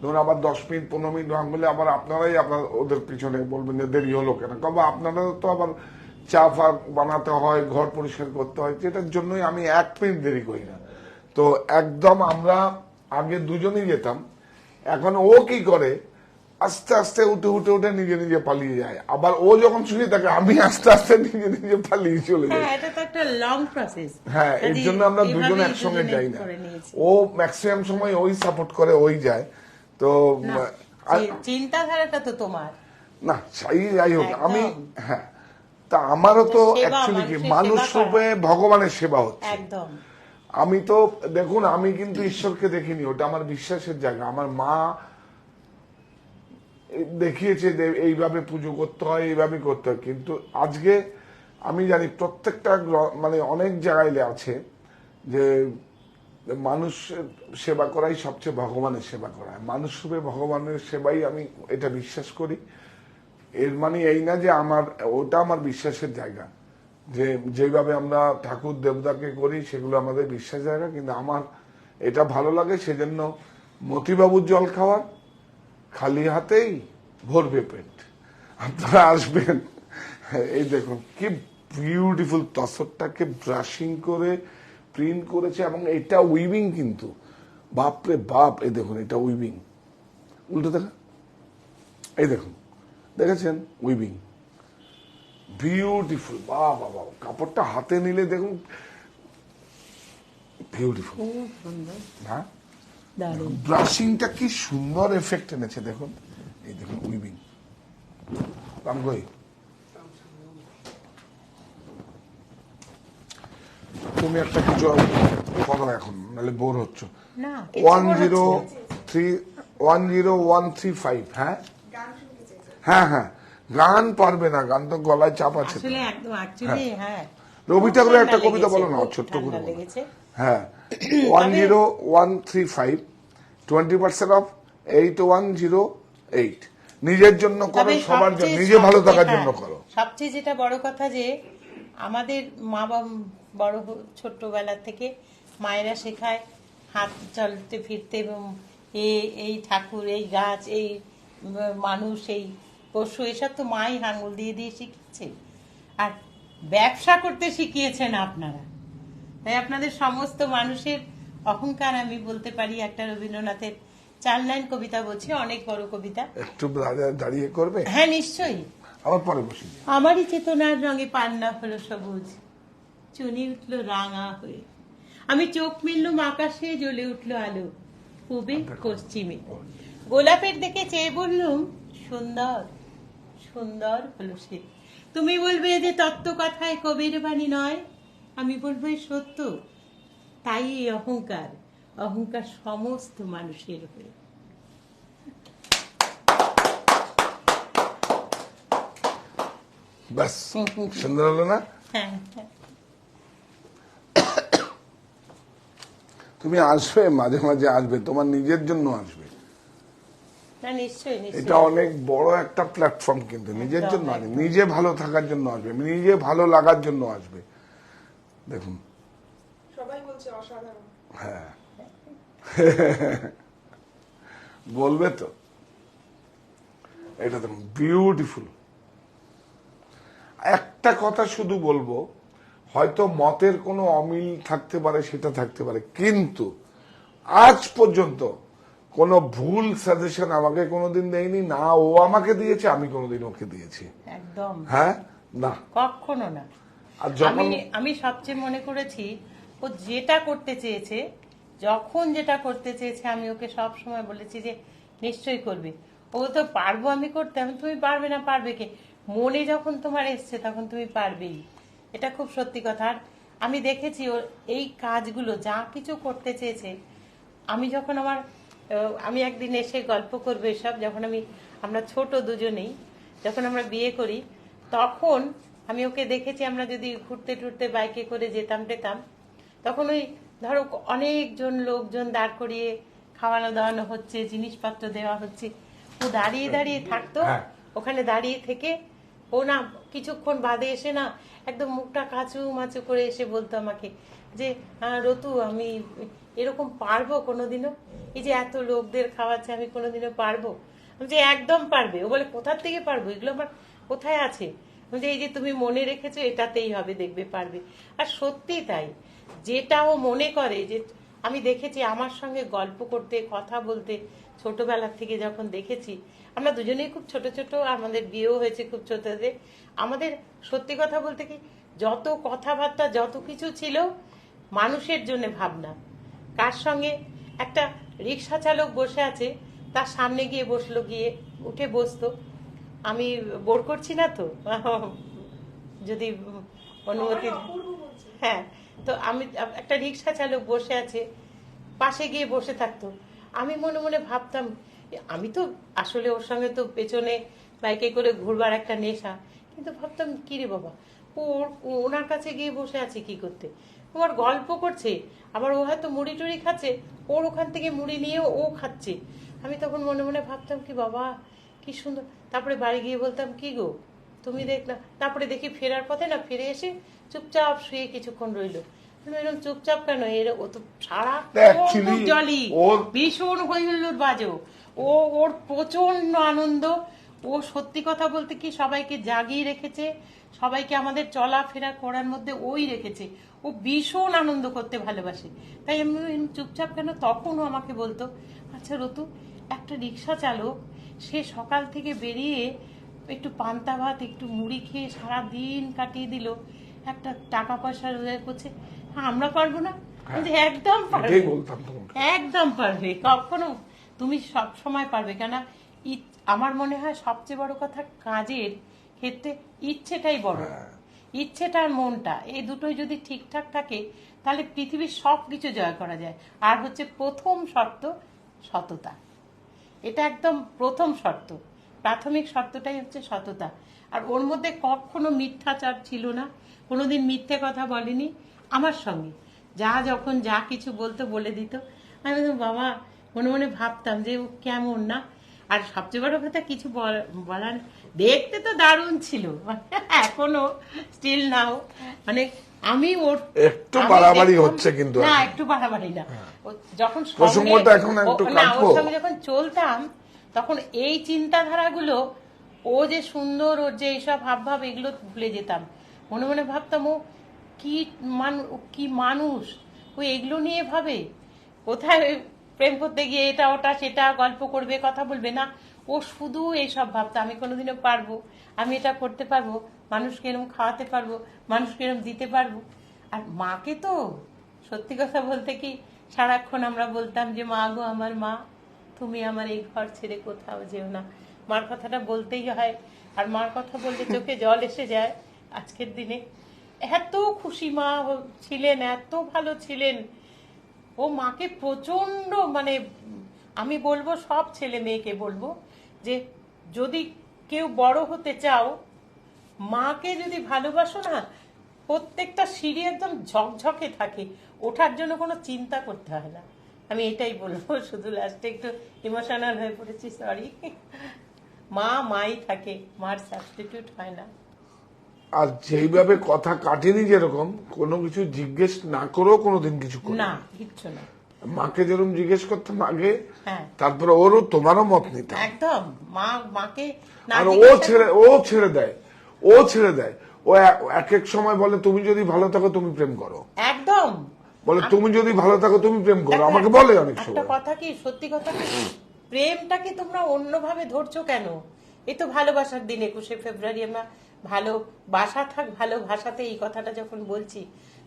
ধরুন আবার 10 মিনিট 15 মিনিট ভাঙ বলে আবার আপনারাই ওদের পিছনে বলবেন যে দেরি হলো কেন। কবে আপনারা তো আবার চা ফা বানাতে হয়, ঘর পরিষ্কার করতে হয়, যেটার জন্যই আমি 1 মিনিট দেরি করি না। তো একদম আমরা আগে দুজনেই যেতাম, এখন ও কি করে, আস্তে আস্তে উঠে নিজে পালিয়ে যায়। আবার ও যখন শুয়ে থাকে, আমি আস্তে আস্তে নিজে পালিয়ে চলে যাই। এটা তো একটা লং প্রসেস। হ্যাঁ, এর জন্য আমরা দুজন একসঙ্গে যাই না। ও ম্যাক্সিমাম সময় ওই সাপোর্ট করে, ওই যায়। তো চিন্তাধারাটা তো তোমার না, যাই হোক, আমি হ্যাঁ, তা আমারও তো অ্যাকচুয়ালি কি মানুষ রূপে ভগবানের সেবা হচ্ছে। একদম। আমি তো দেখুন, আমি কিন্তু ঈশ্বরকে দেখিনি, ওটা আমার বিশ্বাসের জায়গা। আমার মা দেখিয়েছে যে এইভাবে পুজো করতে হয়, এইভাবে করতে হয়। কিন্তু আজকে আমি জানি প্রত্যেকটা মানে অনেক জায়গায় আছে যে মানুষের সেবা করাই সবচেয়ে ভগবানের সেবা করা। মানুষ রূপে ভগবানের সেবাই আমি এটা বিশ্বাস করি। এর মানে এই না যে ওটা আমার বিশ্বাসের জায়গা, যে যেভাবে আমরা ঠাকুর দেবতাকে করি সেগুলো আমাদের বিশ্বাস জায়গা। কিন্তু আমার এটা ভালো লাগে, সেজন্য মতিবাবুর জল খাওয়ার, খালি হাতেই ভরবে পেট। আপনারা আসবেন। এই দেখুন কি বিউটিফুল, তসরটাকে ব্রাশিং করে প্রিন্ট করেছে, এবং এটা উইভিং কিন্তু, বাপরে বাপ। এই দেখুন, এটা উইভিং, উল্টো দেখা, এই দেখুন, দেখেছেন উইভিং, বিউটিফুল। বাবা, কাপড়টা হাতে নিলে দেখুন বিউটিফুল। হ্যাঁ, ব্রাশিংটা কি সুন্দর এফেক্ট এনেছে দেখুন। এই দেখুন উইভিং। তুমি একটা কিছু করো এখন, নাহলে বোর হচ্ছ। 103135। হ্যাঁ গান শুনতে চাইছেন? হ্যাঁ, গান পারবে না, গান তো গলায় চাপ আছে। আসলে একদম অ্যাকচুয়ালি হ্যাঁ রবি খুব ঠাকুরের একটা ঠান্ডা কবিতা বলো লেগেছে, না, খুব ছোট্ট ঠান্ডা করে বলো। লেগেছে। হ্যাঁ, 10135 20% অফ 8108। নিজের জন্য করো, তবে সবার জন্য, সবচেয়ে নিজে ভালো থাকার হ্যাঁ, জন্য করো। সবচেয়ে যেটা বড় কথা যে আমাদের মা বাবা ছোট্টবেলা থেকে মায়েরা শেখায় হাত চলতে ফিরতে এবং এই ঠাকুর, এই গাছ, এই মানুষ, এই পশু, এসব তো মাই আঙুল দিয়ে দিয়ে শিখিয়েছে। আর ব্যবসা করতে শিখিয়েছেন আপনারা। তাই আপনাদের সমস্ত মানুষের অহংকার আমি বলতে পারি। একটা রবীন্দ্রনাথের 4 লাইন কবিতা বলছি, অনেক বড় কবিতা। একটু দাঁড়িয়ে করবে? হ্যাঁ নিশ্চয়ই। আবার পরে বসি। আমারই চেতনার রঙে পান্না হলো সবুজ, চুনি উঠলো রাঙা হয়ে, আমি চোখ মিললুম আকাশে, জ্বলে উঠলো আলো পূবে পশ্চিমে, গোলাপের দিকে চেয়ে বললুম সুন্দর সুন্দর হলো সে। তুমি বলবে যে তত্ত্ব কথায় কবির বাণী নয়, আমি বলবো এ সত্য। তাই এই অহংকার, অহংকার সমস্ত মানুষের হয়ে। ব্যাস, সুন্দর হলো না? হ্যাঁ হ্যাঁ। তুমি আসবে, মাঝে মাঝে আসবে, তোমার নিজের জন্য আসবে। না নিশ্চয়ই এটা নিশ্চয়ই। অনেক বড় একটা প্ল্যাটফর্ম, কিন্তু নিজের একদম, জন্য আসবে, একদম। নিজে ভালো থাকার জন্য আসবে, নিজে ভালো লাগার জন্য আসবে। দেখুন, সবাই বলছে অসাধারণ। হ্যাঁ বলবে তো, এটা দেখুন বিউটিফুল। একটা কথা শুধু বলবো, হয়তো মতের কোনো অমিল থাকতে পারে, সেটা থাকতে পারে, কিন্তু আজ পর্যন্ত কোনো ভুল সাজেশন আমাকে কোনোদিন দেয়নি, না ও আমাকে দিয়েছে, আমি কোনোদিন ওকে দিয়েছি। একদম হ্যাঁ, না। কখনো না। আর যখন আমি সবচেয়ে মনে করেছি ও যেটা করতে চেয়েছে, যখন যেটা করতে চেয়েছে, আমি ওকে সব সময় বলেছি যে নিশ্চয়ই করবে। ও তো পারবো আমি করতে, আমি তুমি পারবে না, পারবে কে? মনে যখন তোমার এসছে তখন তুমি পারবেই। এটা খুব সত্যি কথা। আর আমি দেখেছি ওর এই কাজগুলো যা কিছু করতে চেয়েছে, আমি যখন আমি একদিন এসে গল্প করবো এসব, যখন আমরা ছোট দুজনেই, যখন আমরা বিয়ে করি, তখন আমি ওকে দেখেছি, আমরা যদি ঘুরতে টুরতে বাইকে করে যেতাম টেতাম, তখন ওই ধরো অনেকজন লোকজন দাঁড় করিয়ে খাওয়ানো দাওয়ানো হচ্ছে, জিনিসপত্র দেওয়া হচ্ছে, ও দাঁড়িয়ে দাঁড়িয়ে থাকতো। হ্যাঁ। ওখানে দাঁড়িয়ে থেকে ও না কিছুক্ষণ বাদে এসে না একদম মুখটা কাচু মাচু করে এসে বলতো আমাকে যে রতু, আমি এরকম পারবো কোনোদিনও? এই যে এত লোকদের খাওয়াচ্ছে, আমি কোনোদিনও পারবো? আমি যে একদম পারবে। ও বলে কোথার থেকে পারবো, এগুলো আমার কোথায় আছে? আমি যে এই যে তুমি মনে রেখেছো, এটাতেই হবে, দেখবে পারবে। আর সত্যি তাই, যেটা ও মনে করে, যে আমি দেখেছি আমার সঙ্গে গল্প করতে, কথা বলতে, ছোটবেলার থেকে যখন দেখেছি, আমরা দুজনেই খুব ছোট ছোট, আমাদের বিয়েও হয়েছে খুব ছোটতে। আমাদের সত্যি কথা বলতে কি, যত কথাবার্তা, যত কিছু ছিল মানুষের জন্য ভাবনা। কার সঙ্গে একটা রিক্সা চালক বসে আছে, তার সামনে গিয়ে বসলো, গিয়ে উঠে বসতো, আমি বোর করছি না তো? যদি অনুমতি। সবাই অপূর্ব বলছে। হ্যাঁ, তো একটা রিক্সা চালক বসে আছে, পাশে গিয়ে বসে থাকতো। আমি মনে মনে ভাবতাম, আমি তো আসলে ওর সঙ্গে তো পেছনে বাইকে করে ঘুরবার একটা নেশা, কিন্তু ভাবতাম কি রে বাবা, ওনার কাছে গিয়ে বসে আছে কি করতে? তোমার গল্প করছে, আবার ও হয়তো মুড়ি টুড়ি খাচ্ছে, ওর ওখান থেকে মুড়ি নিয়ে ও খাচ্ছে। আমি তখন মনে মনে ভাবতাম কি বাবা, কি সুন্দর। তারপরে বাড়ি গিয়ে বলতাম কি গো তুমি দেখলাম, তারপরে দেখি ফেরার পথে না, ফিরে এসে চুপচাপ শুয়ে কিছুক্ষণ রইলো। এরকম চুপচাপ কেন? ও তো সারা Actually, জলি, ওর- ভীষণ হইহুল্লোড় বাজো। ওর প্রচন্ড আনন্দ। ও সত্যি কথা বলতে কি সবাইকে জাগিয়ে রেখেছে, সবাইকে আমাদের চলাফেরা করার মধ্যে ওই রেখেছে। ও ভীষণ আনন্দ করতে ভালোবাসে। তাই আমি চুপচাপ কেন, তখনও আমাকে বলতো, আচ্ছা রতু, একটা রিক্সা চালক, সে সকাল থেকে বেরিয়ে একটু পান্তা ভাত, একটু মুড়ি খেয়ে সারা দিন কাটিয়ে দিল, একটা টাকা পয়সা রোজগার করছে, আমরা পারবো না? আমি যে একদম পারবে, এটাই বলতাম তোমাকে। একদম পারবে, কখনো তুমি সব সময় পারবে। কেন, আমার মনে হয় সবচেয়ে বড় কথা কাজের ক্ষেত্রে ইচ্ছেটাই বড়। ইচ্ছেটা আর মনটা, এই দুটোই যদি ঠিকঠাক থাকে, তাহলে পৃথিবীর সব কিছু জয় করা যায়। আর হচ্ছে প্রথম শর্ত সততা, এটা একদম প্রথম শর্ত। প্রাথমিক শর্তটাই হচ্ছে সততা। আর ওর মধ্যে কখনো মিথ্যাচার ছিল না, কোনোদিন মিথ্যে কথা বলেনি আমার সঙ্গে। যখন যা কিছু বলতো বলে দিত। আমি বলতাম বাবা, মনে মনে ভাবতাম যে ও কেমন না। আর সবচেয়ে বড় কথা কিছু বলার, দেখতে তো দারুণ ছিল, এখনো স্টিল নাও, মানে আমি ওর একটু বাড়াবাড়ি হচ্ছে কিন্তু না, এখন। একটু বাড়াবাড়ি না। যখন প্রসঙ্গটা এখন একটু না, ওর কাটবো। সঙ্গে যখন চলতাম তখন এই চিন্তাধারাগুলো, ও যে সুন্দর, ওর যে এইসব হাবভাব, এগুলো ভুলে যেতাম। মনে মনে ভাবতাম ও কি মানুষ, ও এগুলো নিয়ে ভাবে। কোথায় প্রেম করতে গিয়ে এটা ওটা সেটা গল্প করবে, কথা বলবে না, ও শুধু এইসব ভাবতো আমি কোনোদিনও পারবো, আমি এটা করতে পারবো, মানুষকে এরকম খাওয়াতে পারবো, মানুষকে এরকম দিতে পারবো। আর মাকে তো সত্যি কথা বলতে কি, সারাক্ষণ আমরা বলতাম যে মা গো আমার মা, তুমি আমার এই ঘর ছেড়ে কোথাও যেও না। মার কথাটা বলতেই হয়, আর মার কথা বললে চোখে জল এসে যায়। আজকের দিনে এত খুশি মা ছিলেন, এত ভালো ছিলেন। ও মাকে প্রচন্ড, মানে আমি বলবো সব ছেলে মেয়েকে বলবো যে যদি কেউ বড় হতে চাও, মাকে যদি ভালোবাসো না, প্রত্যেকটা সিঁড়ি একদম ঝকঝকে থাকে, ওঠার জন্য কোনো চিন্তা করতে হয় না। আমি এটাই বলবো। শুধু লাস্টে একটু ইমোশনাল হয়ে পড়েছি, সরি। মাই থাকে, মার সাবস্টিটিউট হয় না। আর যেইভাবে কথা কাটেনি, যেরকম কোনো কিছু জিজ্ঞেস না করেও কোনোদিন কিছু করে না, কিচ্ছু না। মাকে যেরকম জিজ্ঞেস করতাম আগে, হ্যাঁ, তারপরে ওরও তোমারও মত নিতাম। একদম। মাকে না আর ছেড়ে দেয়, ও এক এক সময় বলে তুমি যদি ভালো থাকো তুমি প্রেম করো, একদম বলে তুমি যদি ভালো থাকো তুমি প্রেম করো, আমাকে বলে অনেক একটা সময়। কথা কি, সত্যি কথা কি, প্রেমটাকে তোমরা অন্যভাবে ধরছো কেন? এই তো ভালোবাসার দিন 21শে ফেব্রুয়ারি, আমরা ভালোবাসা থাক, ভালো ভাষাতে এই কথাটা যখন বলছি,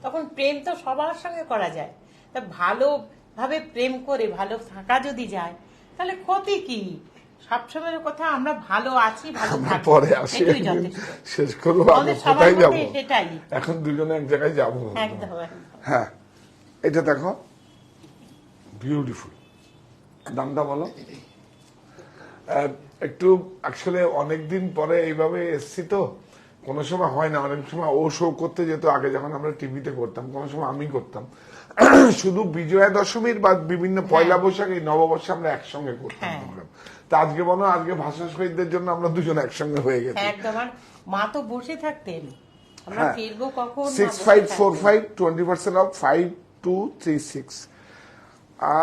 তখন প্রেম তো সবার সঙ্গে করা যায়। তা ভালোভাবে প্রেম করে ভালো থাকা যদি যায়, তাহলে ক্ষতি কি? সবসময়ের কথা, আমরা ভালো আছি, ভালো আমরা থাকি, পরে আসি, এটাই একদিন যথেষ্ট। শেষ করবো। আমরা আমাদের সবার কোথায় যাবো? মধ্যে সেটাই। এখন দুজনে এক জায়গায় যাবো। একদম একদম। হ্যাঁ, এটা দেখো, বিউটিফুল। দামটা বলো। একটু আসলে অনেকদিন পরে এইভাবে এসছি তো, কোনো সময় হয় না, অনেক সময় ও শো করতে যেত আগে, যখন আমরা টিভিতে করতাম, কোনো সময় আমি করতাম। শুধু বিজয়া দশমীর বা বিভিন্ন পয়লা বৈশাখ, এই নববর্ষে আমরা একসঙ্গে করতাম প্রোগ্রাম। তা আজকে মনে হয় আজকে ভাষা শহীদদের জন্য আমরা দুজন একসঙ্গে হয়ে গেছি। একদম। আর মা তো বসে থাকতেন, আমরা হ্যাঁ, ফিরবো কখন? 6545 20% অফ 5236।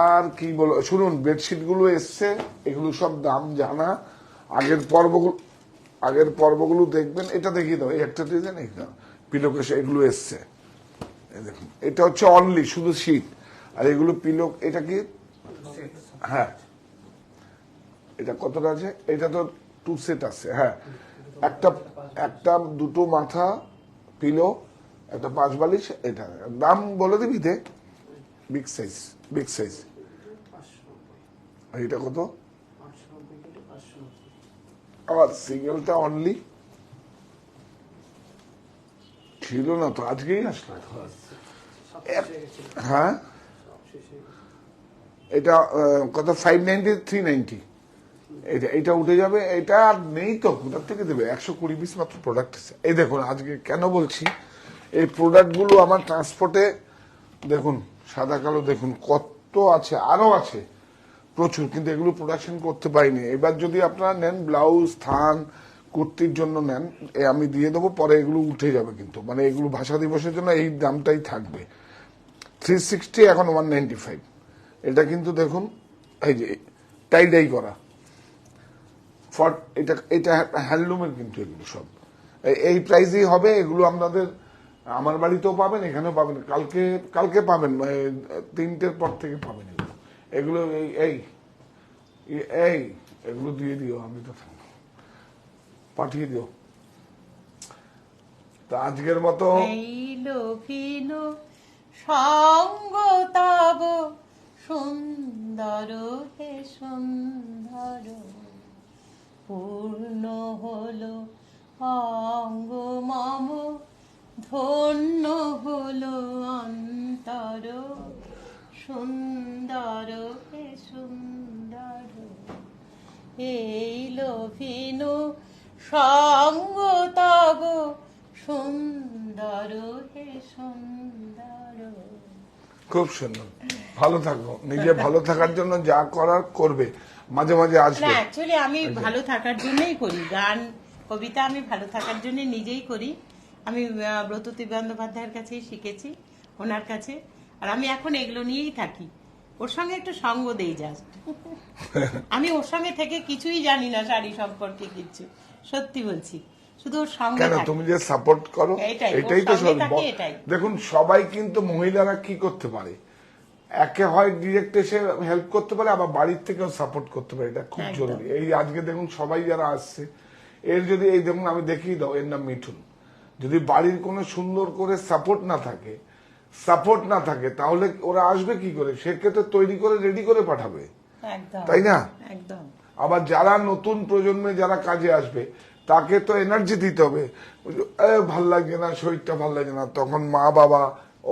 আর কি বলো, শুনুন, বেডশিট গুলো এসছে, এগুলো সব দাম জানা। আগের পর্বগুলো দেখবেন। এটা দেখিয়ে দাও, এই একটা ডিজাইন, এইটা পিলোকেশ, এগুলো এসছে। এই দেখুন, এটা হচ্ছে অনলি শুধু শীট, আর এগুলো পিলো। এটা কি? হ্যাঁ, এটা কতটা আছে? এটা তো 2 সেট আছে। হ্যাঁ, একটা দুটো মাথা পিলো, একটা 5 বালিশ। এটা দাম বলে দিবি দে, বিগ সাইজ। এটা কত? আবার সিঙ্গেলটা অনলি ছিল না তো, আজকেই আসলো। হ্যাঁ, এটা কত? 590 390। এটা উঠে যাবে। এটা আর নেই তো, কোথার থেকে দেবে? 120 পিস মাত্র প্রোডাক্ট আছে। এই দেখুন, আজকে কেন বলছি, এই প্রোডাক্টগুলো আমার ট্রান্সপোর্টে দেখুন, সাদা কালো দেখুন কত আছে, আরো আছে প্রচুর, কিন্তু এগুলো প্রোডাকশন করতে পারিনি। এবার যদি আপনারা নেন, ব্লাউজ, থান, কুর্তির জন্য নেন, আমি দিয়ে দেবো, পরে এগুলো উঠে যাবে। কিন্তু মানে এগুলো ভাষা দিবসের জন্য এই দামটাই থাকবে। 360 এখন 195। এটা কিন্তু দেখুন, এই যে টাইডাই করা, এটা হ্যান্ডলুমের, কিন্তু এগুলো সব এই প্রাইসেই হবে। এগুলো আপনাদের আমার বাড়িতেও পাবেন, এখানেও পাবেন, কালকে পাবেন, 3টের পর থেকে পাবেন এগুলো। এগুলো দিয়ে দিও, আমি তো পাঠিয়ে দিও। তো আজকের মতো সঙ্গ তব সুন্দর হে সুন্দর, পূর্ণ হলো অঙ্গ মম, ধন্য হলো অন্তর, সুন্দর হে সুন্দর। এই লোভিন সঙ্গ তব সুন্দর হে সুন্দর। খুব সুন্দর, ভালো থাকো, নিজে ভালো থাকার জন্য যা করার করবে, মাঝে মাঝে না আসবে। অ্যাকচুয়ালি আমি ভালো থাকার জন্যই করি গান কবিতা, আমি ভালো থাকার জন্য নিজেই করি। আমি ব্রততী বন্দ্যোপাধ্যায়ের কাছেই শিখেছি, ওনার কাছে। আর আমি এখন এগুলো নিয়েই থাকি, ওর সঙ্গে একটু সঙ্গ দেই জাস্ট। আমি ওর সঙ্গে থেকে কিছুই জানি না শাড়ি সম্পর্কে কিছু, সত্যি বলছি, শুধু ওর সঙ্গে কেন থাকি। তুমি যে সাপোর্ট করো এটাই, ওর এটাই তো সঙ্গে সব। থাকি, এটাই। দেখুন সবাই কিন্তু মহিলারা কি করতে পারে, একে হয় ডিরেক্ট এসে হেল্প করতে পারে, আবার বাড়ির থেকেও সাপোর্ট করতে পারে, এটা খুব একদম। জরুরি। এই আজকে দেখুন সবাই যারা আসছে, এর যদি এই দেখুন আমি দেখিয়ে দাও, এর নাম মিঠুন। যদি বাড়ির কোনো সুন্দর করে সাপোর্ট না থাকে তাহলে ওরা আসবে কি করে? সেক্ষেত্রে তৈরি করে রেডি করে পাঠাবে, একদম, তাই না? একদম। আবার যারা নতুন প্রজন্মে যারা কাজে আসবে তাকে তো এনার্জি দিতে হবে। ভাল লাগছে না, শরীরটা ভাল লাগছে না, তখন মা বাবা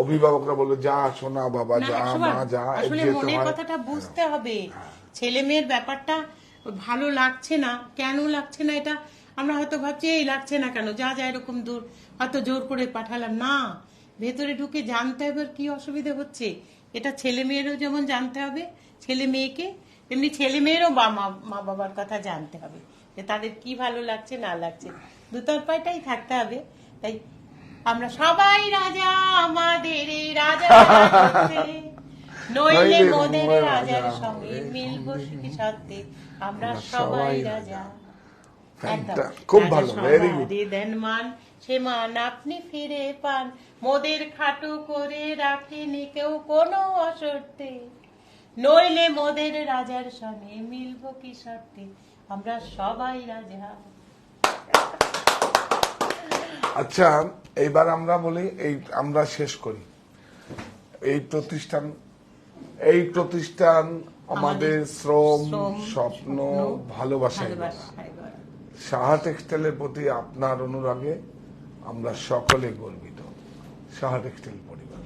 অভিভাবকরা বলবে যা সোনা বাবা না, যা, একসময় মা যা, আসলে যেতে মনের হয়। কথাটা বুঝতে হবে। ছেলে মেয়ের ব্যাপারটা ভালো লাগছে না, কেন লাগছে না, এটা আমরা হয়তো ভাবছি এই লাগছে না কেন, যা যা এরকম দূর হয়তো জোর করে পাঠালাম না, ভেতরে ঢুকে জানতে হবে কি অসুবিধা হচ্ছে। এটা ছেলে মেয়েরও যেমন জানতে হবে, ছেলে মেয়েকে, তেমনি ছেলে মেয়েরও মা বাবার কথা জানতে হবে, যে তাদের কি ভালো লাগছে না লাগছে, দুতরফাটাই থাকতে হবে। তাই আমরা সবাই রাজা, আমাদের এই রাজা রাজত্বে, নইলে মোদের রাজার সঙ্গে মিলবো কি সত্যি, আমরা সবাই রাজা। একদম। খুব রাজা ভালো, ভেরি গুড। সবারই দেন মান, সে মান আপনি ফিরে পান, মোদের খাটো করে রাখেনি কেউ কোনো অশর্তে, নইলে মোদের রাজার সঙ্গে মিলবো কি শর্তে, আমরা সবাই রাজা। আচ্ছা এইবার আমরা বলি, এই আমরা শেষ করি। এই প্রতিষ্ঠান আমাদের শ্রম, স্বপ্ন, ভালোবাসায় গড়া। সাহা টেক্সটাইলের প্রতি আপনার অনুরাগে আমরা সকলে গর্বিত, সাহা টেক্সটাইল পরিবার।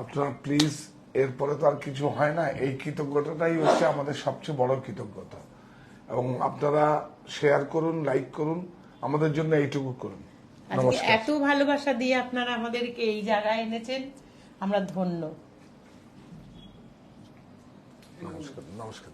আপনারা প্লিজ, এরপরে তো আর কিছু হয় না, এই কৃতজ্ঞতাটাই হচ্ছে আমাদের সবচেয়ে বড় কৃতজ্ঞতা। এবং আপনারা শেয়ার করুন, লাইক করুন, আমাদের জন্য এইটুকু করুন। নমস্কার। এত ভালোবাসা দিয়ে আপনারা আমাদেরকে এই জায়গায় এনেছেন, আমরা ধন্য। নমস্কার।